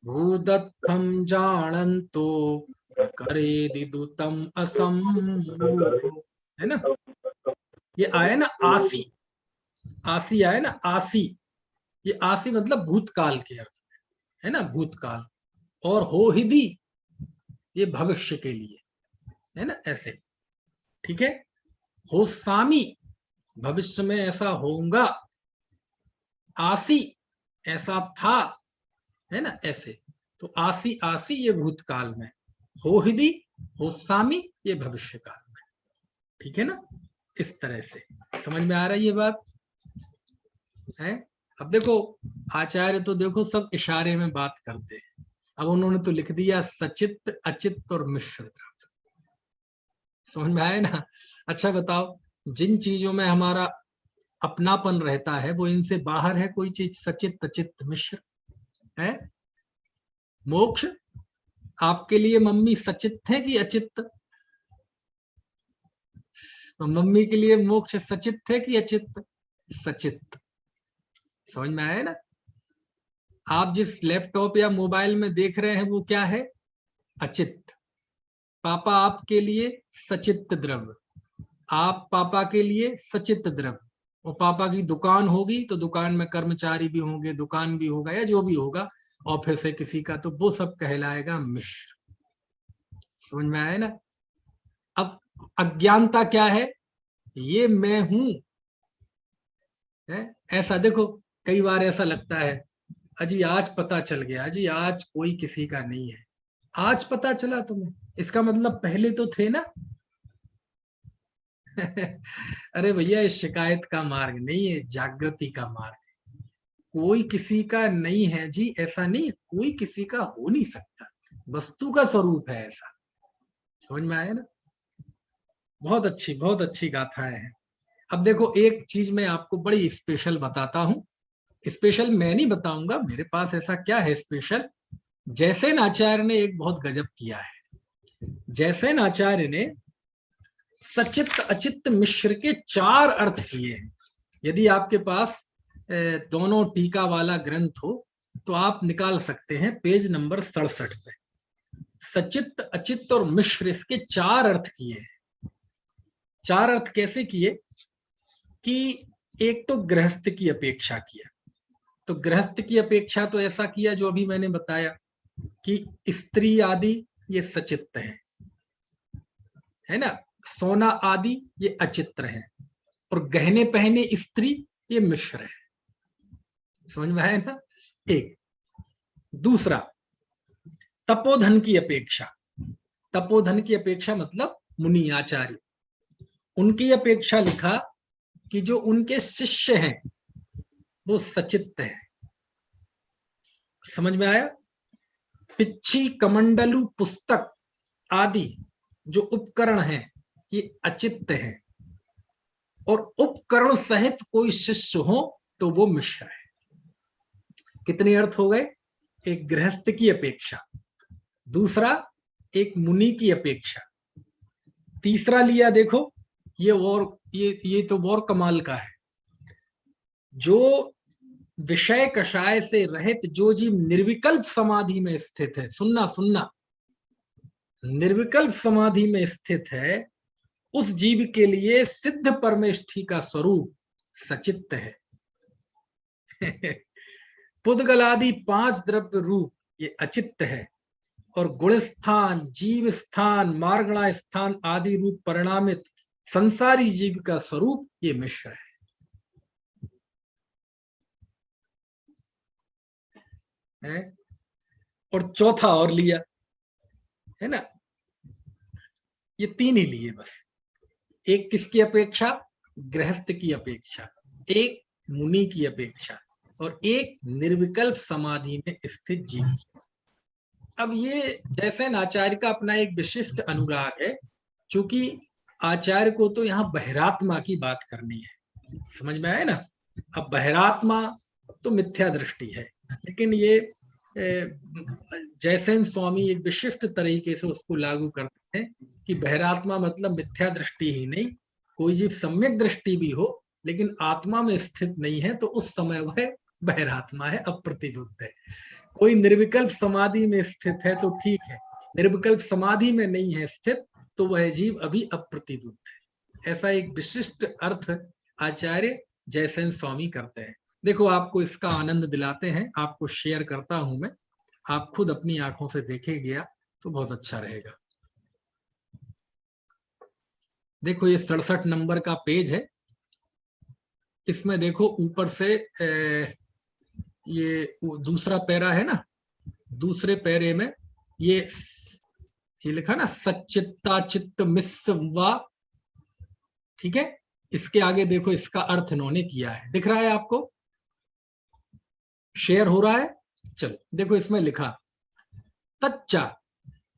भूदत्थम जानन्तो न करेदि दूतम असम्मूढ़ो। है ना। ये आया ना आसी, आसी आया ना आसी, ये आसी मतलब भूतकाल के अर्थ में, है ना, भूतकाल। और हो हिदी ये भविष्य के लिए, है ना, ऐसे, ठीक है। हो सामी भविष्य में ऐसा होगा, आसी ऐसा था, है ना, ऐसे। तो आसी आसी ये भूतकाल में, हो हिदी हो सामी ये भविष्य काल में, ठीक है ना। इस तरह से समझ में आ रहा है ये बात है। अब देखो आचार्य तो देखो सब इशारे में बात करते हैं। अब उन्होंने तो लिख दिया सचित्त अचित्त और मिश्र द्रव्य, समझ में आया ना। अच्छा बताओ, जिन चीजों में हमारा अपनापन रहता है वो इनसे बाहर है कोई चीज, सचित्त अचित्त मिश्र है। मोक्ष आपके लिए मम्मी सचित्त है कि अचित्त? तो मम्मी के लिए मोक्ष सचित्त है कि अचित्त? सचित्त, समझ में आया ना। आप जिस लैपटॉप या मोबाइल में देख रहे हैं वो क्या है? अचित्त। पापा आपके लिए सचित्त द्रव्य, आप पापा के लिए सचित्त द्रव्य। और पापा की दुकान होगी तो दुकान में कर्मचारी भी होंगे, दुकान भी होगा या जो भी होगा, ऑफिस है किसी का, तो वो सब कहलाएगा मिश्र। समझ में आया ना। अब अज्ञानता क्या है? ये मैं हूं है, ऐसा देखो कई बार ऐसा लगता है, अजी आज पता चल गया, अजी आज कोई किसी का नहीं है। आज पता चला तुम्हें, इसका मतलब पहले तो थे ना। अरे भैया ये शिकायत का मार्ग नहीं है, जागृति का मार्ग है। कोई किसी का नहीं है जी, ऐसा नहीं, कोई किसी का हो नहीं सकता, वस्तु का स्वरूप है ऐसा। समझ में आया ना। बहुत अच्छी गाथाएं हैं। अब देखो एक चीज मैं आपको बड़ी स्पेशल बताता हूं। स्पेशल मैं नहीं बताऊंगा, मेरे पास ऐसा क्या है स्पेशल। जैसेन आचार्य ने एक बहुत गजब किया है। जैसेन आचार्य ने सचित्त अचित्त मिश्र के 4 अर्थ किए हैं। यदि आपके पास दोनों टीका वाला ग्रंथ हो तो आप निकाल सकते हैं पेज नंबर 67 पे। सचित्त अचित्त और मिश्र इसके 4 अर्थ किए हैं। 4 अर्थ कैसे किए कि एक तो गृहस्थ की अपेक्षा किया, तो गृहस्थ की अपेक्षा तो ऐसा किया जो अभी मैंने बताया कि स्त्री आदि ये सचित्त है ना, सोना आदि ये अचित्र है, और गहने पहने स्त्री ये मिश्र है। समझ में आया ना। एक दूसरा तपोधन की अपेक्षा, तपोधन की अपेक्षा मतलब मुनि आचार्य, उनकी अपेक्षा लिखा कि जो उनके शिष्य हैं वो सचित्त हैं। समझ में आया। पिच्छी कमंडलू पुस्तक आदि जो उपकरण हैं ये अचित्त हैं, और उपकरण सहित कोई शिष्य हो तो वो मिश्र है। कितने अर्थ हो गए? एक गृहस्थ की अपेक्षा, दूसरा एक मुनि की अपेक्षा, तीसरा लिया देखो ये तो और कमाल का है। जो विषय कषाय से रहित जो जीव निर्विकल्प समाधि में स्थित है, सुनना सुनना, निर्विकल्प समाधि में स्थित है, उस जीव के लिए सिद्ध परमेष्ठी का स्वरूप सचित्त है। पुद्गलादि 5 द्रव्य रूप ये अचित्त है, और गुण स्थान, जीव स्थान, मार्गणा स्थान आदि रूप परिणामित संसारी जीव का स्वरूप ये मिश्र है। और चौथा और लिया है ना, ये 3 ही लिए बस। एक किसकी अपेक्षा? गृहस्थ की अपेक्षा, एक मुनि की अपेक्षा, और एक निर्विकल्प समाधि में स्थित जीव। अब ये जैसेन आचार्य का अपना एक विशिष्ट अनुराग है, क्योंकि आचार्य को तो यहाँ बहिरात्मा की बात करनी है। समझ में आया ना। अब बहिरात्मा तो मिथ्या दृष्टि है, लेकिन ये जैसेन स्वामी एक विशिष्ट तरीके से उसको लागू करते हैं कि बहिरात्मा मतलब मिथ्या दृष्टि ही नहीं, कोई जीव सम्यक दृष्टि भी हो लेकिन आत्मा में स्थित नहीं है तो उस समय वह बहिरात्मा है, अप्रतिबुद्ध है। कोई निर्विकल्प समाधि में स्थित है तो ठीक है, निर्विकल्प समाधि में नहीं है स्थित तो वह जीव अभी अप्रतिबुद्ध ऐसा एक विशिष्ट अर्थ आचार्य जयसेन स्वामी करते हैं। देखो आपको इसका आनंद दिलाते हैं, आपको शेयर करता हूं मैं, आप खुद अपनी आंखों से देखेंगे तो बहुत अच्छा रहेगा। देखो ये 67 नंबर का पेज है, इसमें देखो ऊपर से ये दूसरा पैरा है ना, दूसरे पैरे में ये लिखा ना सच्चित्ता चित्त मिस्वा, ठीक है। इसके आगे देखो इसका अर्थ इन्होंने किया है, दिख रहा है आपको, शेयर हो रहा है। चलो देखो इसमें लिखा तच्चा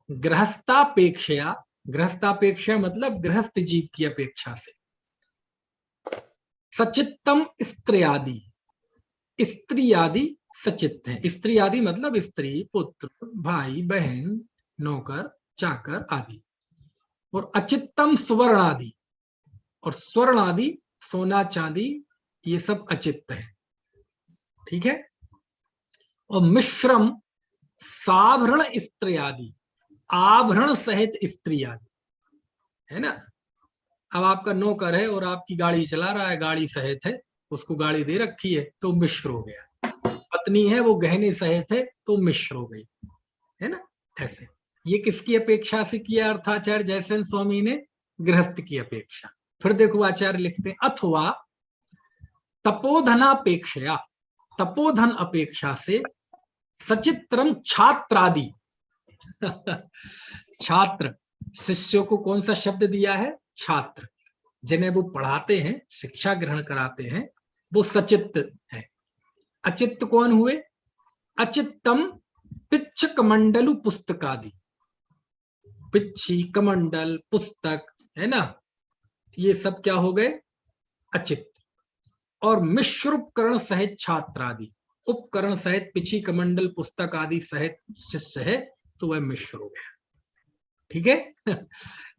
गृहस्थापेक्षया, गृहस्थापेक्षा मतलब गृहस्थ जीव की अपेक्षा से, सचित्तम स्त्री आदि, स्त्री आदि सचित्त है। स्त्री आदि मतलब स्त्री पुत्र भाई बहन नौकर चाकर आदि, और अचित्तम स्वर्ण आदि, और स्वर्ण आदि सोना चांदी ये सब अचित्त है, ठीक है। और मिश्रम साभरण स्त्री आदि, आभरण सहित स्त्री आदि, है ना। अब आपका नौकर है और आपकी गाड़ी चला रहा है, गाड़ी सहित है, उसको गाड़ी दे रखी है तो मिश्र हो गया। पत्नी है वो गहने सहित है तो मिश्र हो गई, है ना। ऐसे ये किसकी अपेक्षा से किया अर्थाचार्य जयसेन स्वामी ने? गृहस्थ की अपेक्षा। फिर देखो आचार्य लिखते हैं अथवा तपोधनापेक्षया, तपोधन अपेक्षा से सचित्रम छात्रादि छात्र, शिष्यों को कौन सा शब्द दिया है? छात्र, जिन्हें वो पढ़ाते हैं शिक्षा ग्रहण कराते हैं वो सचित्त है। अचित्त कौन हुए? अचित्तम पिच्छ कमंडलु पुस्तकादि, पिच्छी कमंडल पुस्तक, है ना, ये सब क्या हो गए? अचित्त। और मिश्र उपकरण सहित छात्र आदि, उपकरण सहित पिछी कमंडल पुस्तक आदि सहित शिष्य है तो वह मिश्र हो गया, ठीक है।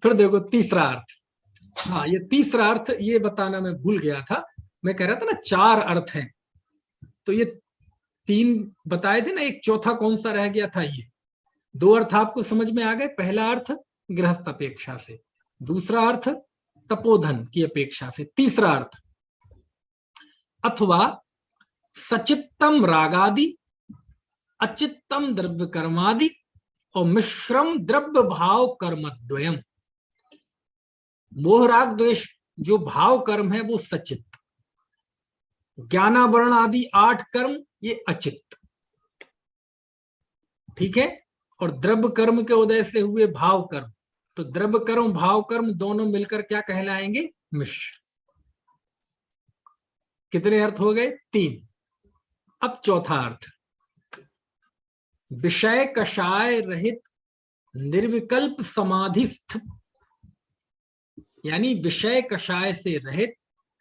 फिर देखो तीसरा अर्थ, हाँ ये तीसरा अर्थ ये बताना मैं भूल गया था, मैं कह रहा था ना 4 अर्थ हैं, तो ये 3 बताए थे ना, एक चौथा कौन सा रह गया था? ये 2 अर्थ आपको समझ में आ गए। पहला अर्थ गृहस्थ अपेक्षा से, दूसरा अर्थ तपोधन की अपेक्षा से, तीसरा अर्थ अथवा सचित्तम रागादि, अचित्तम द्रव्य कर्मादि, और मिश्रम द्रव्य भाव कर्मद्वयम। मोह राग द्वेष जो भाव कर्म है वो सचित्त, ज्ञानावरण आदि 8 कर्म ये अचित्त, ठीक है। और द्रव्य कर्म के उदय से हुए भाव कर्म, तो द्रव्य कर्म भाव कर्म दोनों मिलकर क्या कहलाएंगे? मिश्र। कितने अर्थ हो गए? 3। अब चौथा अर्थ, विषय कषाय रहित निर्विकल्प समाधिस्थ, यानी विषय कषाय से रहित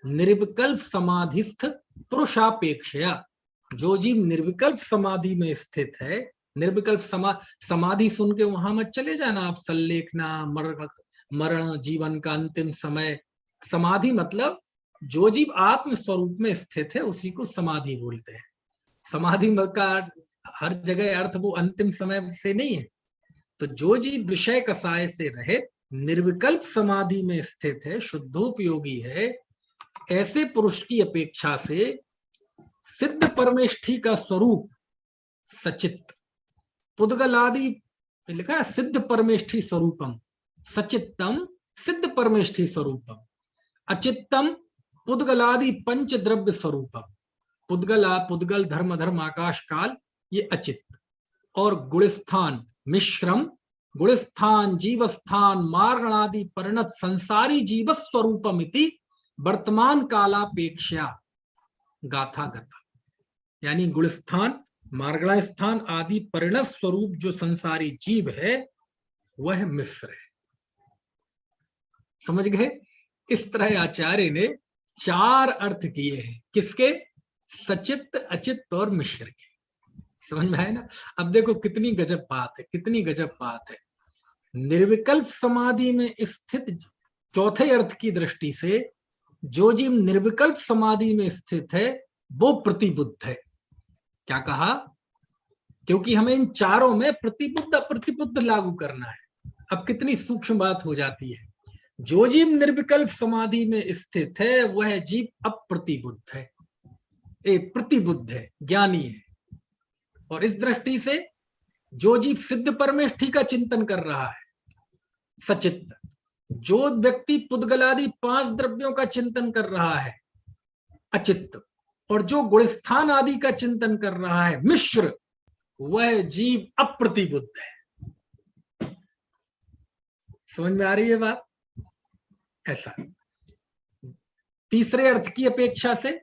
निर्विकल्प समाधिस्थ पुरुषापेक्षया, जो जीव निर्विकल्प समाधि में स्थित है, निर्विकल्प समाधि सुन के वहां मत चले जाना आप, सल्लेखना, मरण जीवन का अंतिम समय। समाधि मतलब जो जीव आत्म स्वरूप में स्थित है उसी को समाधि बोलते हैं। समाधि का हर जगह अर्थ वो अंतिम समय से नहीं है। तो जो जीव विषय कषाय से रहित निर्विकल्प समाधि में स्थित है, शुद्धोपयोगी है, ऐसे पुरुष की अपेक्षा से सिद्ध परमेष्ठी का स्वरूप सचित्त, पुद्गल आदि लिखा है सिद्ध परमेष्ठी स्वरूपम, सचित्तम सिद्ध परमेष्ठी स्वरूपम, अचित्तम पुद्गलादि पंच द्रव्य स्वरूपम। पुद्गल धर्म धर्म आकाश काल ये अचित्त, और गुणस्थान मिश्रम, गुणस्थान जीवस्थान मार्गणादि परिणत संसारी जीव स्वरूपमिति वर्तमान कालापेक्षा गाथा गता, यानी गुणस्थान मार्गणा स्थान आदि परिणत स्वरूप जो संसारी जीव है वह मिश्र है। समझ गए? इस तरह आचार्य ने 4 अर्थ किए हैं, किसके? सचित्त, अचित्त और मिश्र के। समझ में आए ना? अब देखो कितनी गजब बात है, कितनी गजब बात है। निर्विकल्प समाधि में स्थित चौथे अर्थ की दृष्टि से जो जीव निर्विकल्प समाधि में स्थित है वो प्रतिबुद्ध है। क्या कहा? क्योंकि हमें इन चारों में प्रतिबुद्ध अप्रतिबुद्ध लागू करना है। अब कितनी सूक्ष्म बात हो जाती है। जो जीव निर्विकल्प समाधि में स्थित है वह जीव अप्रतिबुद्ध है, प्रतिबुद्ध है, ज्ञानी है। और इस दृष्टि से जो जीव सिद्ध परमेष्ठी का चिंतन कर रहा है सचित्त, जो व्यक्ति पुद्गलादि 5 द्रव्यों का चिंतन कर रहा है अचित्त, और जो गुणस्थान आदि का चिंतन कर रहा है मिश्र, वह जीव अप्रतिबुद्ध है। समझ में आ रही है बात? ऐसा तीसरे अर्थ की अपेक्षा से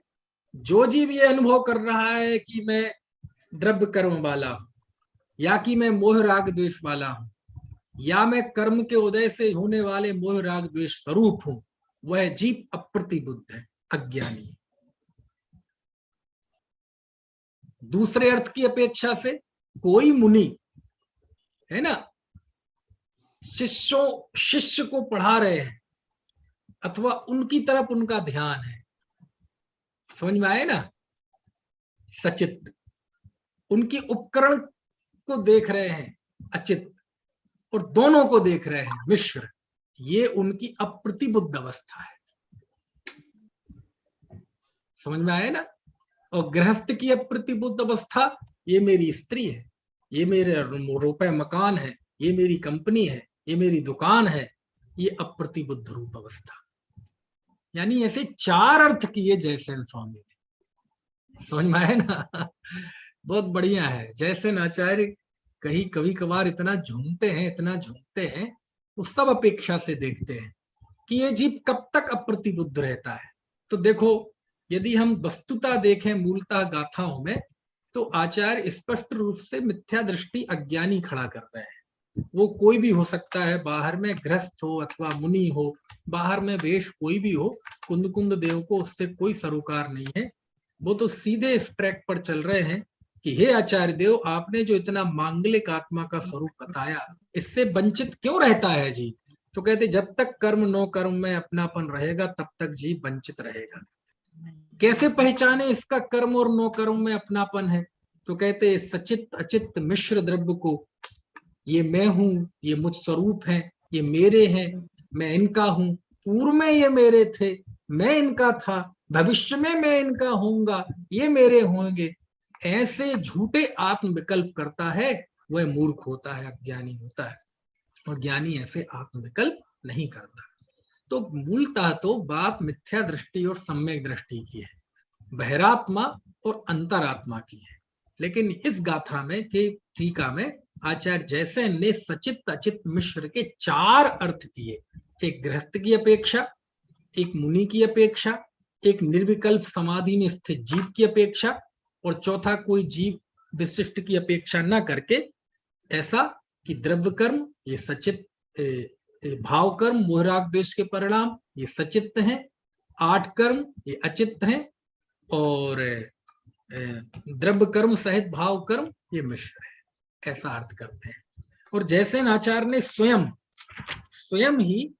जो जीव ये अनुभव कर रहा है कि मैं द्रव्य कर्म वाला हूं, या कि मैं मोह राग द्वेष वाला हूं, या मैं कर्म के उदय से होने वाले मोह राग द्वेष स्वरूप हूं, वह जीव अप्रतिबुद्ध है, अज्ञानी है। दूसरे अर्थ की अपेक्षा से कोई मुनि है ना, शिष्य को पढ़ा रहे हैं अथवा उनकी तरफ उनका ध्यान है, समझ में आए ना, सचित्त, उनकी उपकरण को देख रहे हैं अचित्त, और दोनों को देख रहे हैं मिश्र, ये उनकी अप्रतिबुद्ध अवस्था है। समझ में आए ना? और गृहस्थ की अप्रतिबुद्ध अवस्था, ये मेरी स्त्री है, ये मेरे रुपए मकान है, ये मेरी कंपनी है, ये मेरी दुकान है, ये अप्रतिबुद्ध रूप अवस्था। यानी ऐसे 4 अर्थ किए जयसेन स्वामी ने। समझ में आए ना? बहुत बढ़िया है। जयसेन आचार्य कहीं कभी कभार इतना झूमते हैं, इतना झूमते हैं, उस सब अपेक्षा से देखते हैं कि ये जीव कब तक अप्रतिबुद्ध रहता है। तो देखो, यदि हम वस्तुता देखें मूलतः गाथाओं में, तो आचार्य स्पष्ट रूप से मिथ्या दृष्टि अज्ञानी खड़ा कर रहे हैं। वो कोई भी हो सकता है, बाहर में गृहस्थ हो अथवा मुनि हो, बाहर में वेश कोई भी हो, कुंद देव को उससे कोई सरोकार नहीं है। वो तो सीधे इस ट्रैक पर चल रहे हैं कि हे आचार्य देव, आपने जो इतना मांगलिक आत्मा का स्वरूप बताया, इससे वंचित क्यों रहता है जी? तो कहते जब तक कर्म नो कर्म में अपनापन रहेगा तब तक जीव वंचित रहेगा। कैसे पहचाने इसका कर्म और नो कर्म में अपनापन है? तो कहते सचित अचित मिश्र द्रव्य को, ये मैं हूं, ये मुझ स्वरूप है, ये मेरे हैं, मैं इनका हूं, पूर्व में ये मेरे थे, मैं इनका था, भविष्य में मैं इनका होऊंगा, ये मेरे होंगे, ऐसे झूठे आत्म विकल्प करता है, वह मूर्ख होता है, अज्ञानी होता है। और ज्ञानी ऐसे आत्म विकल्प नहीं करता। तो मूलतः तो बात मिथ्या दृष्टि और सम्यक दृष्टि की है, बहिरात्मा और अंतरात्मा की है। लेकिन इस गाथा में के टीका में आचार्य जयसेन ने सचित अचित मिश्र के 4 अर्थ किए। एक गृहस्थ की अपेक्षा, एक मुनि की अपेक्षा, एक निर्विकल्प समाधि में स्थित जीव की अपेक्षा, और चौथा कोई जीव विशिष्ट की अपेक्षा न करके ऐसा कि द्रव्य कर्म ये सचित, भाव कर्म मोहराग द्वेष के परिणाम ये सचित्त हैं, 8 कर्म ये अचित्त हैं, और द्रव्य कर्म सहित भाव कर्म ये मिश्र है। ऐसा अर्थ करते हैं। और जयसेन आचार्य ने स्वयं ही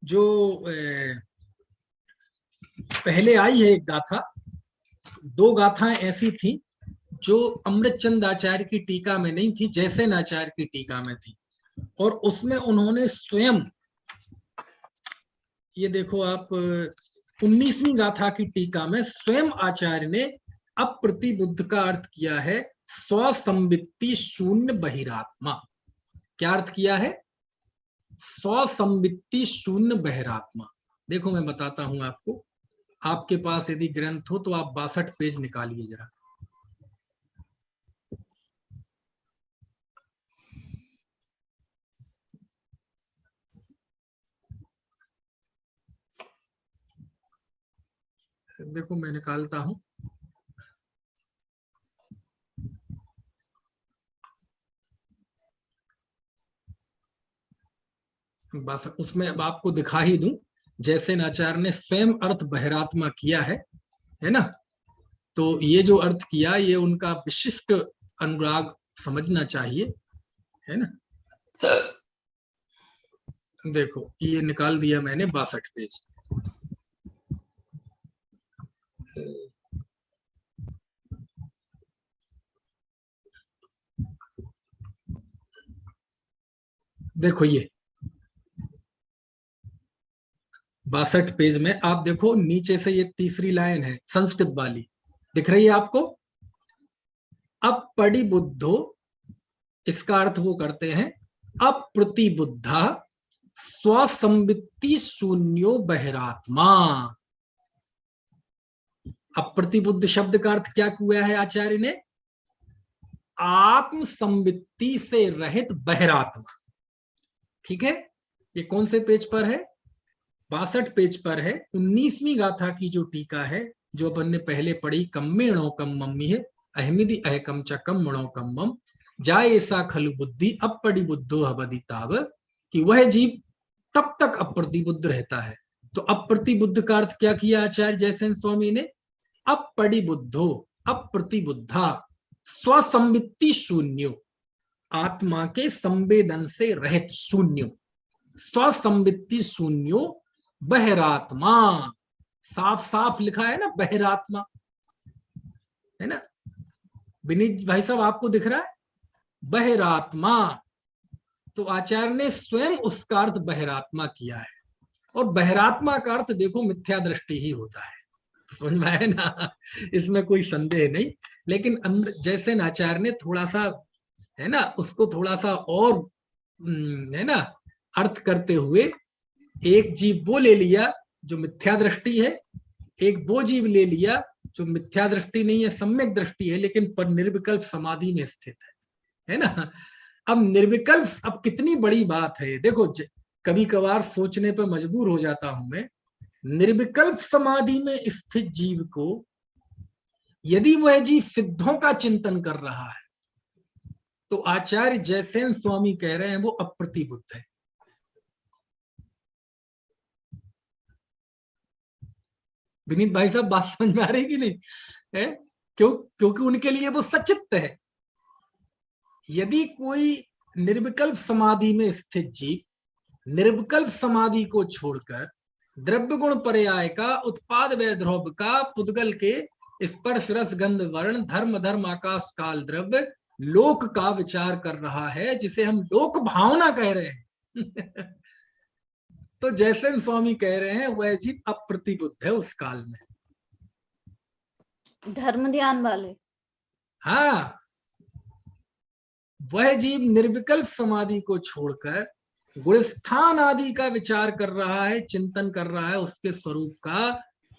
जो पहले आई है एक गाथा, 2 गाथाएं ऐसी थी जो अमृतचंद आचार्य की टीका में नहीं थी, जयसेन आचार्य की टीका में थी। और उसमें उन्होंने स्वयं, ये देखो आप 19वीं गाथा की टीका में स्वयं आचार्य ने अप्रतिबुद्ध का अर्थ किया है स्वसंवित्ति शून्य बहिरात्मा। क्या अर्थ किया है? स्वसंवित्ति शून्य बहिरात्मा। देखो मैं बताता हूं आपको, आपके पास यदि ग्रंथ हो तो आप 62 पेज निकालिए जरा। देखो मैं निकालता हूं। बस उसमें अब आपको दिखा ही दूं, जैसे आचार्य ने स्वयं अर्थ बहिरात्मा किया है ना। तो ये जो अर्थ किया, ये उनका विशिष्ट अनुराग समझना चाहिए, है ना। देखो ये निकाल दिया मैंने 62 पेज। देखो ये 62 पेज में आप देखो, नीचे से ये तीसरी लाइन है संस्कृत वाली, दिख रही है आपको? अपड़ी बुद्धो, इसका अर्थ वो करते हैं अप्रतिबुद्धा स्वसंवित्ति शून्यो बहिरात्मा। अप्रतिबुद्ध शब्द का अर्थ क्या किया है आचार्य ने? आत्म संवित्ति से रहित बहिरात्मा। ठीक है, ये कौन से पेज पर है? 62 पेज पर है। 19वीं गाथा की जो टीका है, जो अपन ने पहले पढ़ी, कम्मेणो कम मम्मी है अहमिदी अहकम च कम्मणो कम्मम जाय ऐसा खलु बुद्धि अपड़ी बुद्धो हबदी ताव, कि वह जीव तब तक अप्रतिबुद्ध रहता है। तो अप्रतिबुद्ध का अर्थ क्या किया आचार्य जयसेन स्वामी ने? अपड़ी बुद्धो अप्रतिबुद्धा स्वसंवित्ति शून्यो, आत्मा के संवेदन से रहित शून्यो, स्वसंवित्ति शून्यो बहिरात्मा। साफ साफ लिखा है ना बहिरात्मा, है ना विनीत भाई साहब, आपको दिख रहा है बहिरात्मा? तो आचार्य ने स्वयं उसका अर्थ बहिरात्मा किया है। और बहिरात्मा का अर्थ देखो मिथ्या दृष्टि ही होता है, समझ में आया ना? इसमें कोई संदेह नहीं। लेकिन जैसे आचार्य ने थोड़ा सा, है ना, उसको थोड़ा सा और है ना अर्थ करते हुए, एक जीव वो ले लिया जो मिथ्या दृष्टि है, एक वो जीव ले लिया जो मिथ्या दृष्टि नहीं है, सम्यक दृष्टि है, लेकिन पर निर्विकल्प समाधि में स्थित है ना? अब निर्विकल्प, अब कितनी बड़ी बात है देखो, कभी कभार सोचने पर मजबूर हो जाता हूं मैं। निर्विकल्प समाधि में स्थित जीव को यदि वह जीव सिद्धों का चिंतन कर रहा है, तो आचार्य जयसेन स्वामी कह रहे हैं वो अप्रतिबुद्ध है। विनीत भाई साहब, बात समझ में आ रही कि नहीं है? क्योंकि उनके लिए वो सचित्त है। यदि कोई निर्विकल्प समाधि में स्थित जीव निर्विकल्प समाधि को छोड़कर द्रव्य गुण पर्याय का, उत्पाद वैध्रोभ का, पुद्गल के स्पर्श रस गंध वर्ण धर्म धर्म आकाश काल द्रव्य लोक का विचार कर रहा है, जिसे हम लोक भावना कह रहे हैं तो जयसेन स्वामी कह रहे हैं वह जीव अप्रतिबुद्ध है उस काल में। धर्म ध्यान वाले, हाँ, वह जीव निर्विकल्प समाधि को छोड़कर गुणस्थान आदि का विचार कर रहा है, चिंतन कर रहा है उसके स्वरूप का,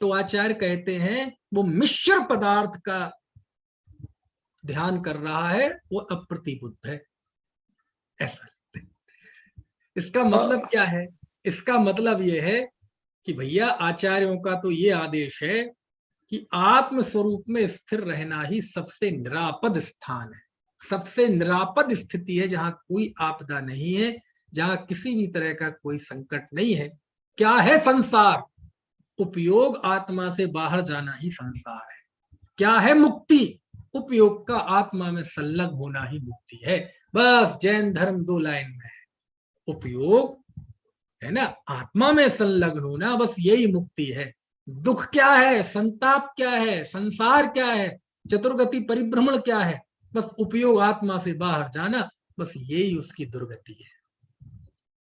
तो आचार्य कहते हैं वो मिश्र पदार्थ का ध्यान कर रहा है, वो अप्रतिबुद्ध है। ऐसा इसका मतलब क्या है? इसका मतलब यह है कि भैया आचार्यों का तो ये आदेश है कि आत्म स्वरूप में स्थिर रहना ही सबसे निरापद स्थान है, सबसे निरापद स्थिति है, जहां कोई आपदा नहीं है, जहां किसी भी तरह का कोई संकट नहीं है। क्या है संसार? उपयोग आत्मा से बाहर जाना ही संसार है। क्या है मुक्ति? उपयोग का आत्मा में संलग्न होना ही मुक्ति है। बस जैन धर्म 2 लाइन में है, उपयोग है ना, आत्मा में संलग्न होना, बस यही मुक्ति है। दुख क्या है, संताप क्या है, संसार क्या है, चतुर्गति परिभ्रमण क्या है? बस उपयोग आत्मा से बाहर जाना, बस यही उसकी दुर्गति है।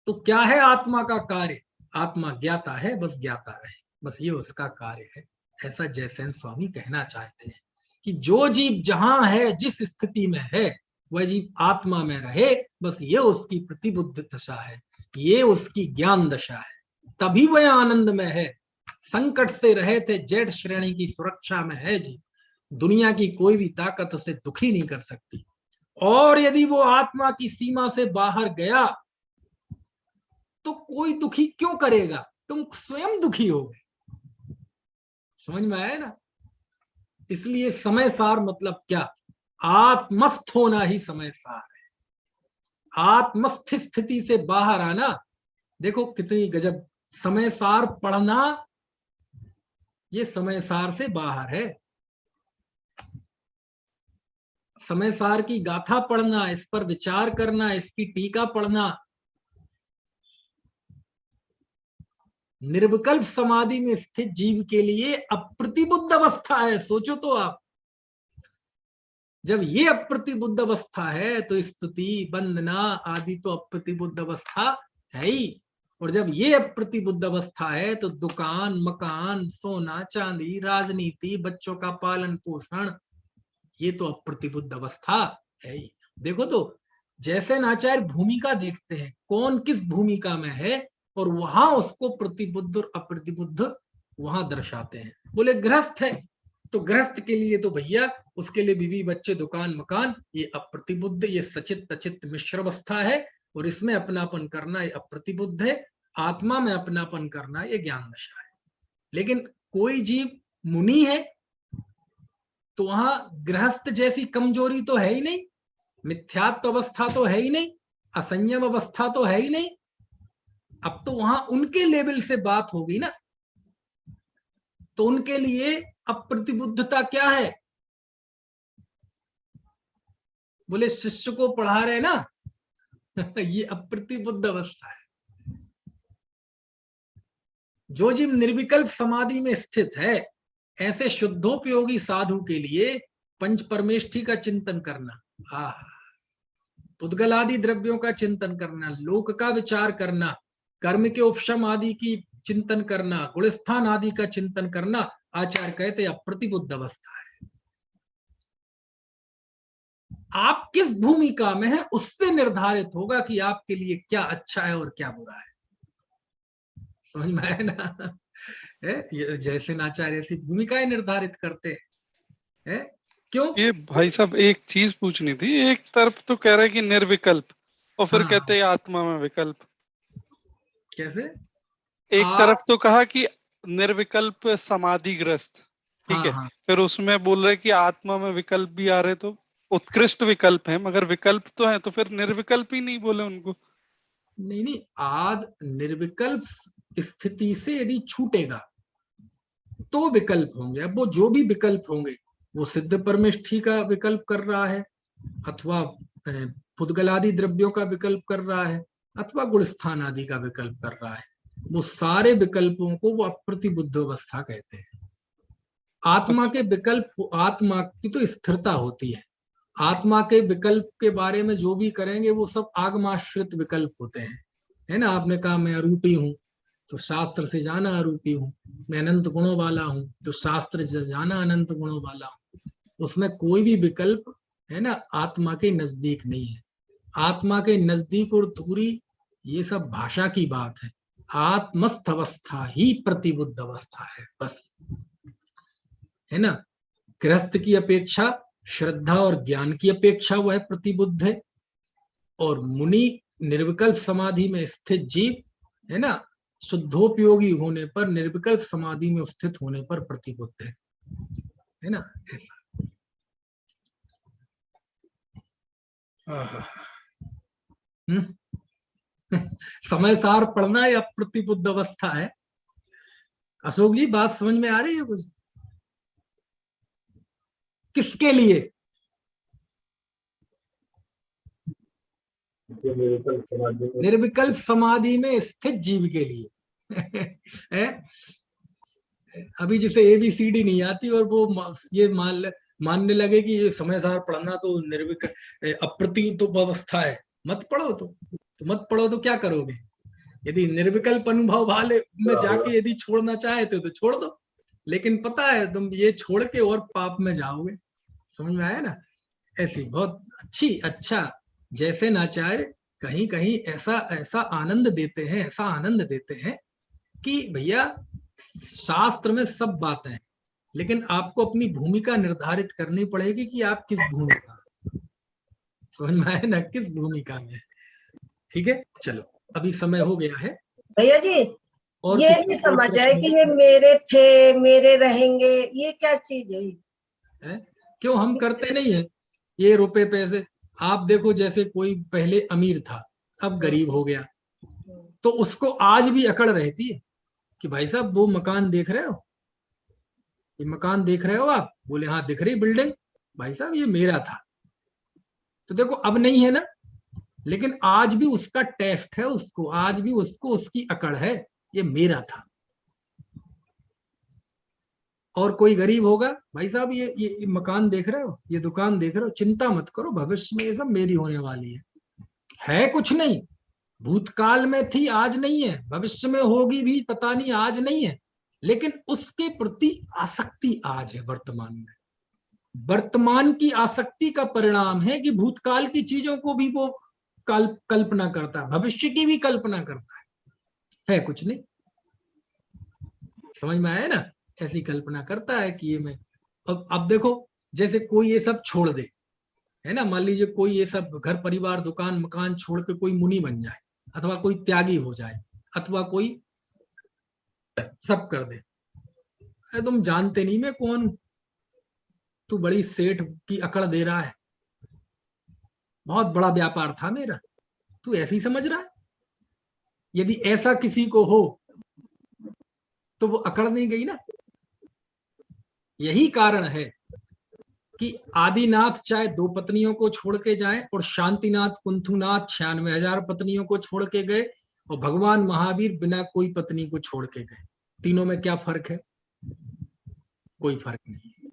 तो क्या है आत्मा का कार्य? आत्मा ज्ञाता है, बस ज्ञाता रहे, बस ये उसका कार्य है। ऐसा जयसेन स्वामी कहना चाहते हैं कि जो जीव जहां है, जिस स्थिति में है, वह जीव आत्मा में रहे, बस ये उसकी प्रतिबुद्ध दशा है, ये उसकी ज्ञान दशा है, तभी वह आनंद में है। संकट से रहे थे, जेठ श्रेणी की सुरक्षा में है जी, दुनिया की कोई भी ताकत उसे दुखी नहीं कर सकती। और यदि वो आत्मा की सीमा से बाहर गया तो कोई दुखी क्यों करेगा? तुम स्वयं दुखी होगे। समझ में आया ना? इसलिए समय सार मतलब क्या? आत्मस्थ होना ही समय सार है। आत्मस्थ स्थिति से बाहर आना, देखो कितनी गजब। समय सार पढ़ना, ये समय सार से बाहर है। समय सार की गाथा पढ़ना, इस पर विचार करना, इसकी टीका पढ़ना, निर्विकल्प समाधि में स्थित जीव के लिए अप्रतिबुद्ध अवस्था है। सोचो तो आप, जब ये अप्रतिबुद्ध अवस्था है तो स्तुति वंदना आदि तो अप्रतिबुद्ध अवस्था है ही। और जब ये अप्रतिबुद्ध अवस्था है तो दुकान, मकान, सोना चांदी, राजनीति, बच्चों का पालन पोषण, ये तो अप्रतिबुद्ध अवस्था है ही। देखो तो जैसे नाचार्य भूमिका देखते हैं, कौन किस भूमिका में है, और वहां उसको प्रतिबुद्ध और अप्रतिबुद्ध वहां दर्शाते हैं। बोले गृहस्थ है तो गृहस्थ के लिए तो भैया उसके लिए बीवी बच्चे दुकान मकान, ये अप्रतिबुद्ध, ये सचित तचित मिश्र अवस्था है, और इसमें अपनापन करना ये अप्रतिबुद्ध है। आत्मा में अपनापन करना ये ज्ञान दशा है। लेकिन कोई जीव मुनि है तो वहां गृहस्थ जैसी कमजोरी तो है ही नहीं, मिथ्यात्व अवस्था तो है ही नहीं, असंयम अवस्था तो है ही नहीं। अब तो वहां उनके लेवल से बात होगी ना, तो उनके लिए अप्रतिबुद्धता क्या है? बोले शिष्य को पढ़ा रहे ना ये अप्रतिबुद्ध अवस्था है। जो जीव निर्विकल्प समाधि में स्थित है, ऐसे शुद्धोपयोगी साधु के लिए पंच परमेष्ठी का चिंतन करना, पुद्गल आदि द्रव्यों का चिंतन करना, लोक का विचार करना, कर्म के उपशम आदि की चिंतन करना, गुणस्थान आदि का चिंतन करना, आचार्य कहते अप्रतिबुद्ध अवस्था है। आप किस भूमिका में है उससे निर्धारित होगा कि आपके लिए क्या अच्छा है और क्या बुरा है। समझ में आया ना? जैसे नाचार्य ऐसी भूमिकाएं निर्धारित करते हैं। क्यों? ये भाई साहब एक चीज पूछनी थी, एक तरफ तो कह रहे कि निर्विकल्प और फिर कहते हैं आत्मा में विकल्प। कैसे? एक तरफ तो कहा कि निर्विकल्प समाधिग्रस्त, ठीक है, फिर उसमें बोल रहे कि आत्मा में विकल्प भी आ रहे, तो उत्कृष्ट विकल्प है मगर विकल्प तो है, तो फिर निर्विकल्प ही नहीं बोले उनको? नहीं, आद निर्विकल्प स्थिति से यदि छूटेगा तो विकल्प होंगे। अब वो जो भी विकल्प होंगे, वो सिद्ध परमेष्ठी का विकल्प कर रहा है, अथवा पुद्गलादि द्रव्यों का विकल्प कर रहा है, अथवा गुणस्थान आदि का विकल्प कर रहा है, वो सारे विकल्पों को वो अप्रतिबुद्ध अवस्था कहते हैं। आत्मा के विकल्प, आत्मा की तो स्थिरता होती है। आत्मा के विकल्प के बारे में जो भी करेंगे वो सब आगमाश्रित विकल्प होते हैं, है ना? आपने कहा मैं अरूपी हूँ तो शास्त्र से जाना अरूपी हूँ, मैं अनंत गुणों वाला हूँ तो शास्त्र से जाना अनंत गुणों वाला हूँ। उसमें कोई भी विकल्प, है ना, आत्मा के नजदीक नहीं है। आत्मा के नजदीक और दूरी ये सब भाषा की बात है। आत्मस्थ अवस्था ही प्रतिबुद्ध अवस्था है, बस, है ना? गृहस्थ की अपेक्षा, श्रद्धा और ज्ञान की अपेक्षा वह प्रतिबुद्ध है, और मुनि निर्विकल्प समाधि में स्थित जीव, है ना, शुद्धोपयोगी होने पर, निर्विकल्प समाधि में स्थित होने पर प्रतिबुद्ध है ना? समय सार पढ़ना या प्रतिबुद्ध अवस्था है। अशोक जी बात समझ में आ रही है कुछ? किसके लिए? निर्विकल्प समाधि में स्थित जीव के लिए अभी जिसे ABCD नहीं आती और वो ये मानने लगे कि ये समय सार पढ़ना तो निर्विकल्प अप्रतिबुद्ध अवस्था है, मत पढ़ो तो मत पढ़ो, तो क्या करोगे? यदि निर्विकल्प अनुभव वाले में जाके यदि छोड़ना चाहते तो छोड़ दो, लेकिन पता है तुम ये छोड़ के और पाप में जाओगे। समझ में आया ना? ऐसी बहुत अच्छा जैसे नाचार्य कहीं कहीं ऐसा आनंद देते हैं, ऐसा आनंद देते हैं कि भैया शास्त्र में सब बातें हैं, लेकिन आपको अपनी भूमिका निर्धारित करनी पड़ेगी कि आप किस भूमिका, समझ में आया ना, किस भूमिका में। ठीक है, चलो अभी समय हो गया है भैया जी। और ये नहीं समझ आए कि ये मेरे थे, मेरे रहेंगे, ये क्या चीज है? क्यों हम करते नहीं है ये रुपए पैसे? आप देखो, जैसे कोई पहले अमीर था, अब गरीब हो गया, तो उसको आज भी अकड़ रहती है कि भाई साहब वो मकान देख रहे हो, ये मकान देख रहे हो आप? बोले हाँ दिख रही बिल्डिंग। भाई साहब ये मेरा था। तो देखो अब नहीं है ना, लेकिन आज भी उसका टेस्ट है, उसको आज भी उसको उसकी अकड़ है, ये मेरा था। और कोई गरीब होगा, भाई साहब ये मकान देख रहे हो, ये दुकान देख रहे हो, चिंता मत करो, भविष्य में ये सब मेरी होने वाली है कुछ नहीं, भूतकाल में थी, आज नहीं है, भविष्य में होगी भी, पता नहीं, आज नहीं है, लेकिन उसके प्रति आसक्ति आज है वर्तमान में। वर्तमान की आसक्ति का परिणाम है कि भूतकाल की चीजों को भी वो कल्पना करता है, भविष्य की भी कल्पना करता है कुछ नहीं, समझ में आया ना? ऐसी कल्पना करता है कि ये मैं, अब देखो, जैसे कोई ये सब छोड़ दे, है ना, मान लीजिए कोई ये सब घर परिवार दुकान मकान छोड़ के कोई मुनि बन जाए, अथवा कोई त्यागी हो जाए, अथवा कोई सब कर दे, अरे तुम जानते नहीं मैं कौन हूं, तू बड़ी सेठ की अकड़ दे रहा है, बहुत बड़ा व्यापार था मेरा, तू ऐसे ही समझ रहा है। यदि ऐसा किसी को हो तो वो अकड़ नहीं गई ना। यही कारण है कि आदिनाथ चाहे 2 पत्नियों को छोड़ के जाए और शांतिनाथ कुंथुनाथ 96,000 पत्नियों को छोड़ के गए, और भगवान महावीर बिना कोई पत्नी को छोड़ के गए। तीनों में क्या फर्क है? कोई फर्क नहीं है।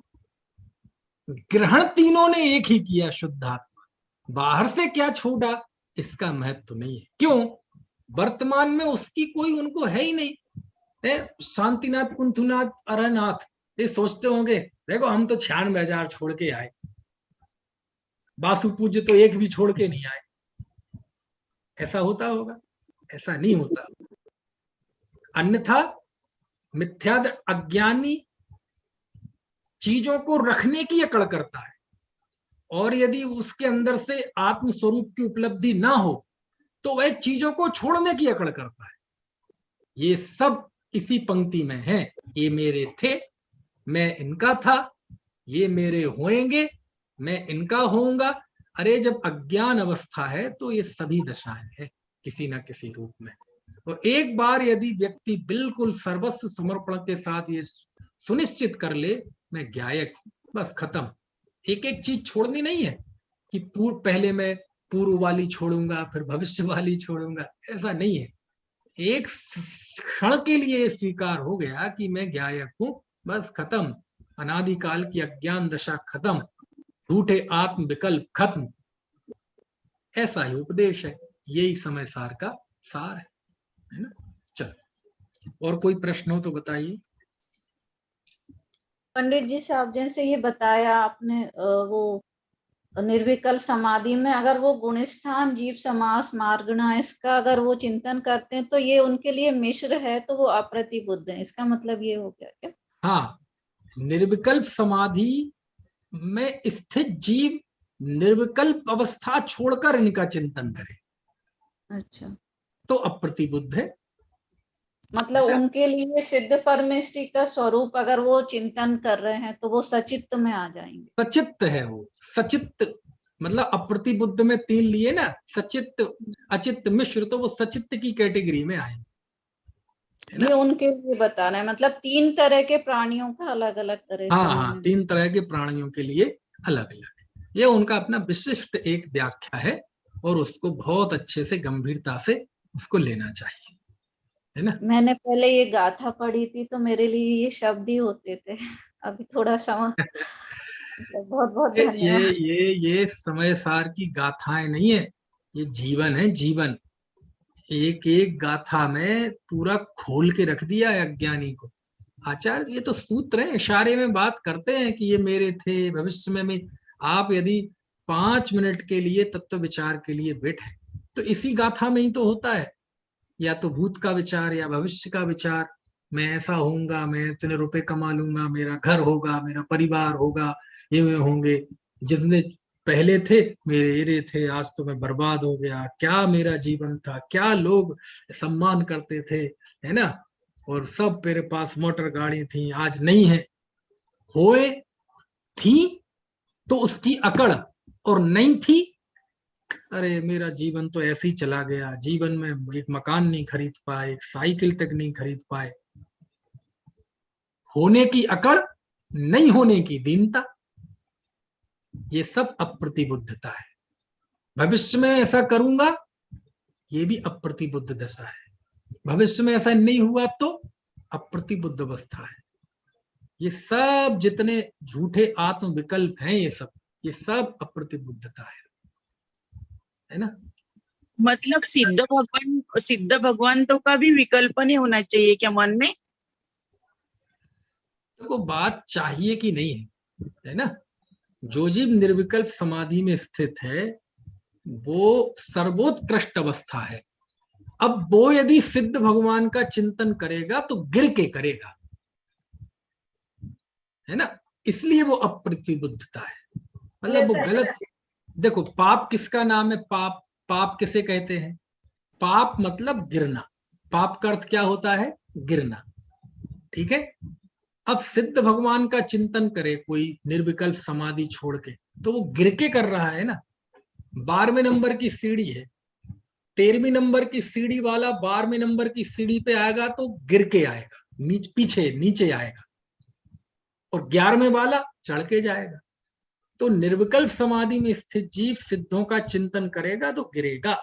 ग्रहण तीनों ने एक ही किया, शुद्धात्मा। बाहर से क्या छोड़ा इसका महत्व तो नहीं है। क्यों? वर्तमान में उसकी कोई उनको है ही नहीं है। शांतिनाथ कुंथुनाथ अरनाथ ये सोचते होंगे, देखो हम तो 96,000 छोड़ के आए, बासु पूज्य तो एक भी छोड़ के नहीं आए। ऐसा होता होगा? ऐसा नहीं होता। अन्यथा मिथ्या अज्ञानी चीजों को रखने की अकड़ करता है, और यदि उसके अंदर से आत्म स्वरूप की उपलब्धि ना हो तो वह चीजों को छोड़ने की अकड़ करता है। ये सब इसी पंक्ति में है। ये मेरे थे, मैं इनका था, ये मेरे होंगे, मैं इनका होऊंगा। अरे जब अज्ञान अवस्था है तो ये सभी दशाएं हैं किसी ना किसी रूप में। तो एक बार यदि व्यक्ति बिल्कुल सर्वस्व समर्पण के साथ ये सुनिश्चित कर ले, मैं ज्ञायक हूं, बस खत्म। एक एक चीज छोड़नी नहीं है कि पहले मैं पूर्व वाली छोड़ूंगा फिर भविष्य वाली छोड़ूंगा, ऐसा नहीं है। एक क्षण के लिए स्वीकार हो गया कि मैं ज्ञायक हूं, बस खत्म। अनादिकाल की अज्ञान दशा खत्म, झूठे आत्म विकल्प खत्म। ऐसा ही उपदेश है, यही समय सार का सार है ना। चलो, और कोई प्रश्न हो तो बताइए। पंडित जी साहब, जैसे ये बताया आपने, वो निर्विकल्प समाधि में अगर वो गुणस्थान जीव समास मार्गणा इसका अगर वो चिंतन करते हैं तो ये उनके लिए मिश्र है, तो वो अप्रतिबुद्ध है, इसका मतलब ये हो गया क्या? हाँ, निर्विकल्प समाधि में स्थित जीव निर्विकल्प अवस्था छोड़कर इनका चिंतन करे। अच्छा, तो अप्रतिबुद्ध है। मतलब उनके लिए सिद्ध परमेष्टि का स्वरूप अगर वो चिंतन कर रहे हैं तो वो सचित्त में आ जाएंगे। सचित्त है वो, सचित्त मतलब अप्रतिबुद्ध में 3 लिए ना, सचित्त अचित्त मिश्र, तो वो सचित्त की कैटेगरी में आए। ये उनके लिए बता रहे हैं, मतलब 3 तरह के प्राणियों का अलग अलग तरह से। हाँ, 3 तरह के प्राणियों के लिए अलग अलग। ये उनका अपना विशिष्ट एक व्याख्या है, और उसको बहुत अच्छे से गंभीरता से उसको लेना चाहिए, है ना। मैंने पहले ये गाथा पढ़ी थी तो मेरे लिए ये शब्द ही होते थे, अभी थोड़ा समय बहुत बहुत धन्यवाद। ये समय सार की गाथाएं नहीं है, ये जीवन है, जीवन। एक एक गाथा में पूरा खोल के रख दिया है अज्ञानी को आचार्य। ये तो सूत्र है, इशारे में बात करते हैं कि ये मेरे थे, भविष्य में मैं। आप यदि 5 मिनट के लिए तत्व विचार के लिए बैठे तो इसी गाथा में ही तो होता है, या तो भूत का विचार या भविष्य का विचार। मैं ऐसा होऊंगा, मैं इतने रुपए कमा लूंगा, मेरा घर होगा, मेरा परिवार होगा, ये में होंगे। जितने पहले थे मेरे एरे थे, आज तो मैं बर्बाद हो गया। क्या मेरा जीवन था, क्या लोग सम्मान करते थे, है ना। और सब मेरे पास मोटर गाड़ी थी, आज नहीं है। होए थी तो उसकी अकड़, और नहीं थी, अरे मेरा जीवन तो ऐसे ही चला गया। जीवन में एक मकान नहीं खरीद पाए, एक साइकिल तक नहीं खरीद पाए। होने की अकड़, नहीं होने की दीनता, ये सब अप्रतिबुद्धता है। भविष्य में ऐसा करूंगा, ये भी अप्रतिबुद्ध दशा है। भविष्य में ऐसा नहीं हुआ तो अप्रतिबुद्ध अवस्था है। ये सब जितने झूठे आत्म विकल्प हैं, ये सब अप्रतिबुद्धता है ना। मतलब सिद्ध भगवंतों का भी विकल्प नहीं होना चाहिए क्या मन में? देखो बात चाहिए कि नहीं है ना। जो जीव निर्विकल्प समाधि में स्थित है वो सर्वोत्कृष्ट अवस्था है। अब वो यदि सिद्ध भगवान का चिंतन करेगा तो गिर के करेगा, है ना, इसलिए वो अप्रतिबुद्धता है, मतलब वो गलत। देखो पाप किसका नाम है? पाप, पाप किसे कहते हैं? पाप मतलब गिरना, पाप का अर्थ क्या होता है? गिरना, ठीक है। अब सिद्ध भगवान का चिंतन करे कोई निर्विकल्प समाधि छोड़ के, तो वो गिर के कर रहा है ना। 12वें नंबर की सीढ़ी है, 13वीं नंबर की सीढ़ी वाला 12वें नंबर की सीढ़ी पे आएगा तो गिर के आएगा, पीछे नीचे आएगा, और 11वें वाला चढ़ के जाएगा। तो निर्विकल्प समाधि में स्थित जीव सिद्धों का चिंतन करेगा तो गिरेगा,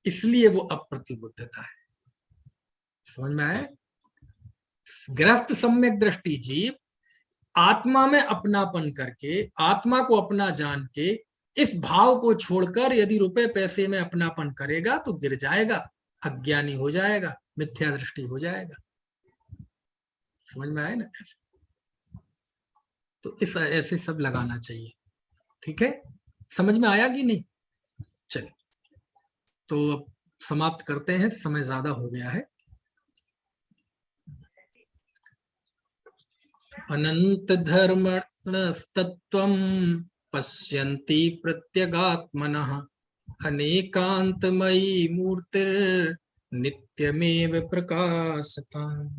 इसलिए वो अप्रतिबुद्धता है। समझ में आया? गृहस्थ सम्यक दृष्टि जीव आत्मा में अपनापन करके, आत्मा को अपना जान के, इस भाव को छोड़कर यदि रुपए पैसे में अपनापन करेगा तो गिर जाएगा, अज्ञानी हो जाएगा, मिथ्या दृष्टि हो जाएगा। समझ में आया ना? तो इस ऐसे सब लगाना चाहिए, ठीक है। समझ में आया कि नहीं? चलिए तो अब समाप्त करते हैं, समय ज्यादा हो गया है। अनंत धर्मस्तत्वं पश्यन्ति प्रत्यगात्मनः अनेकांतमयी मूर्तिर्नित्यमेव प्रकाशताम्।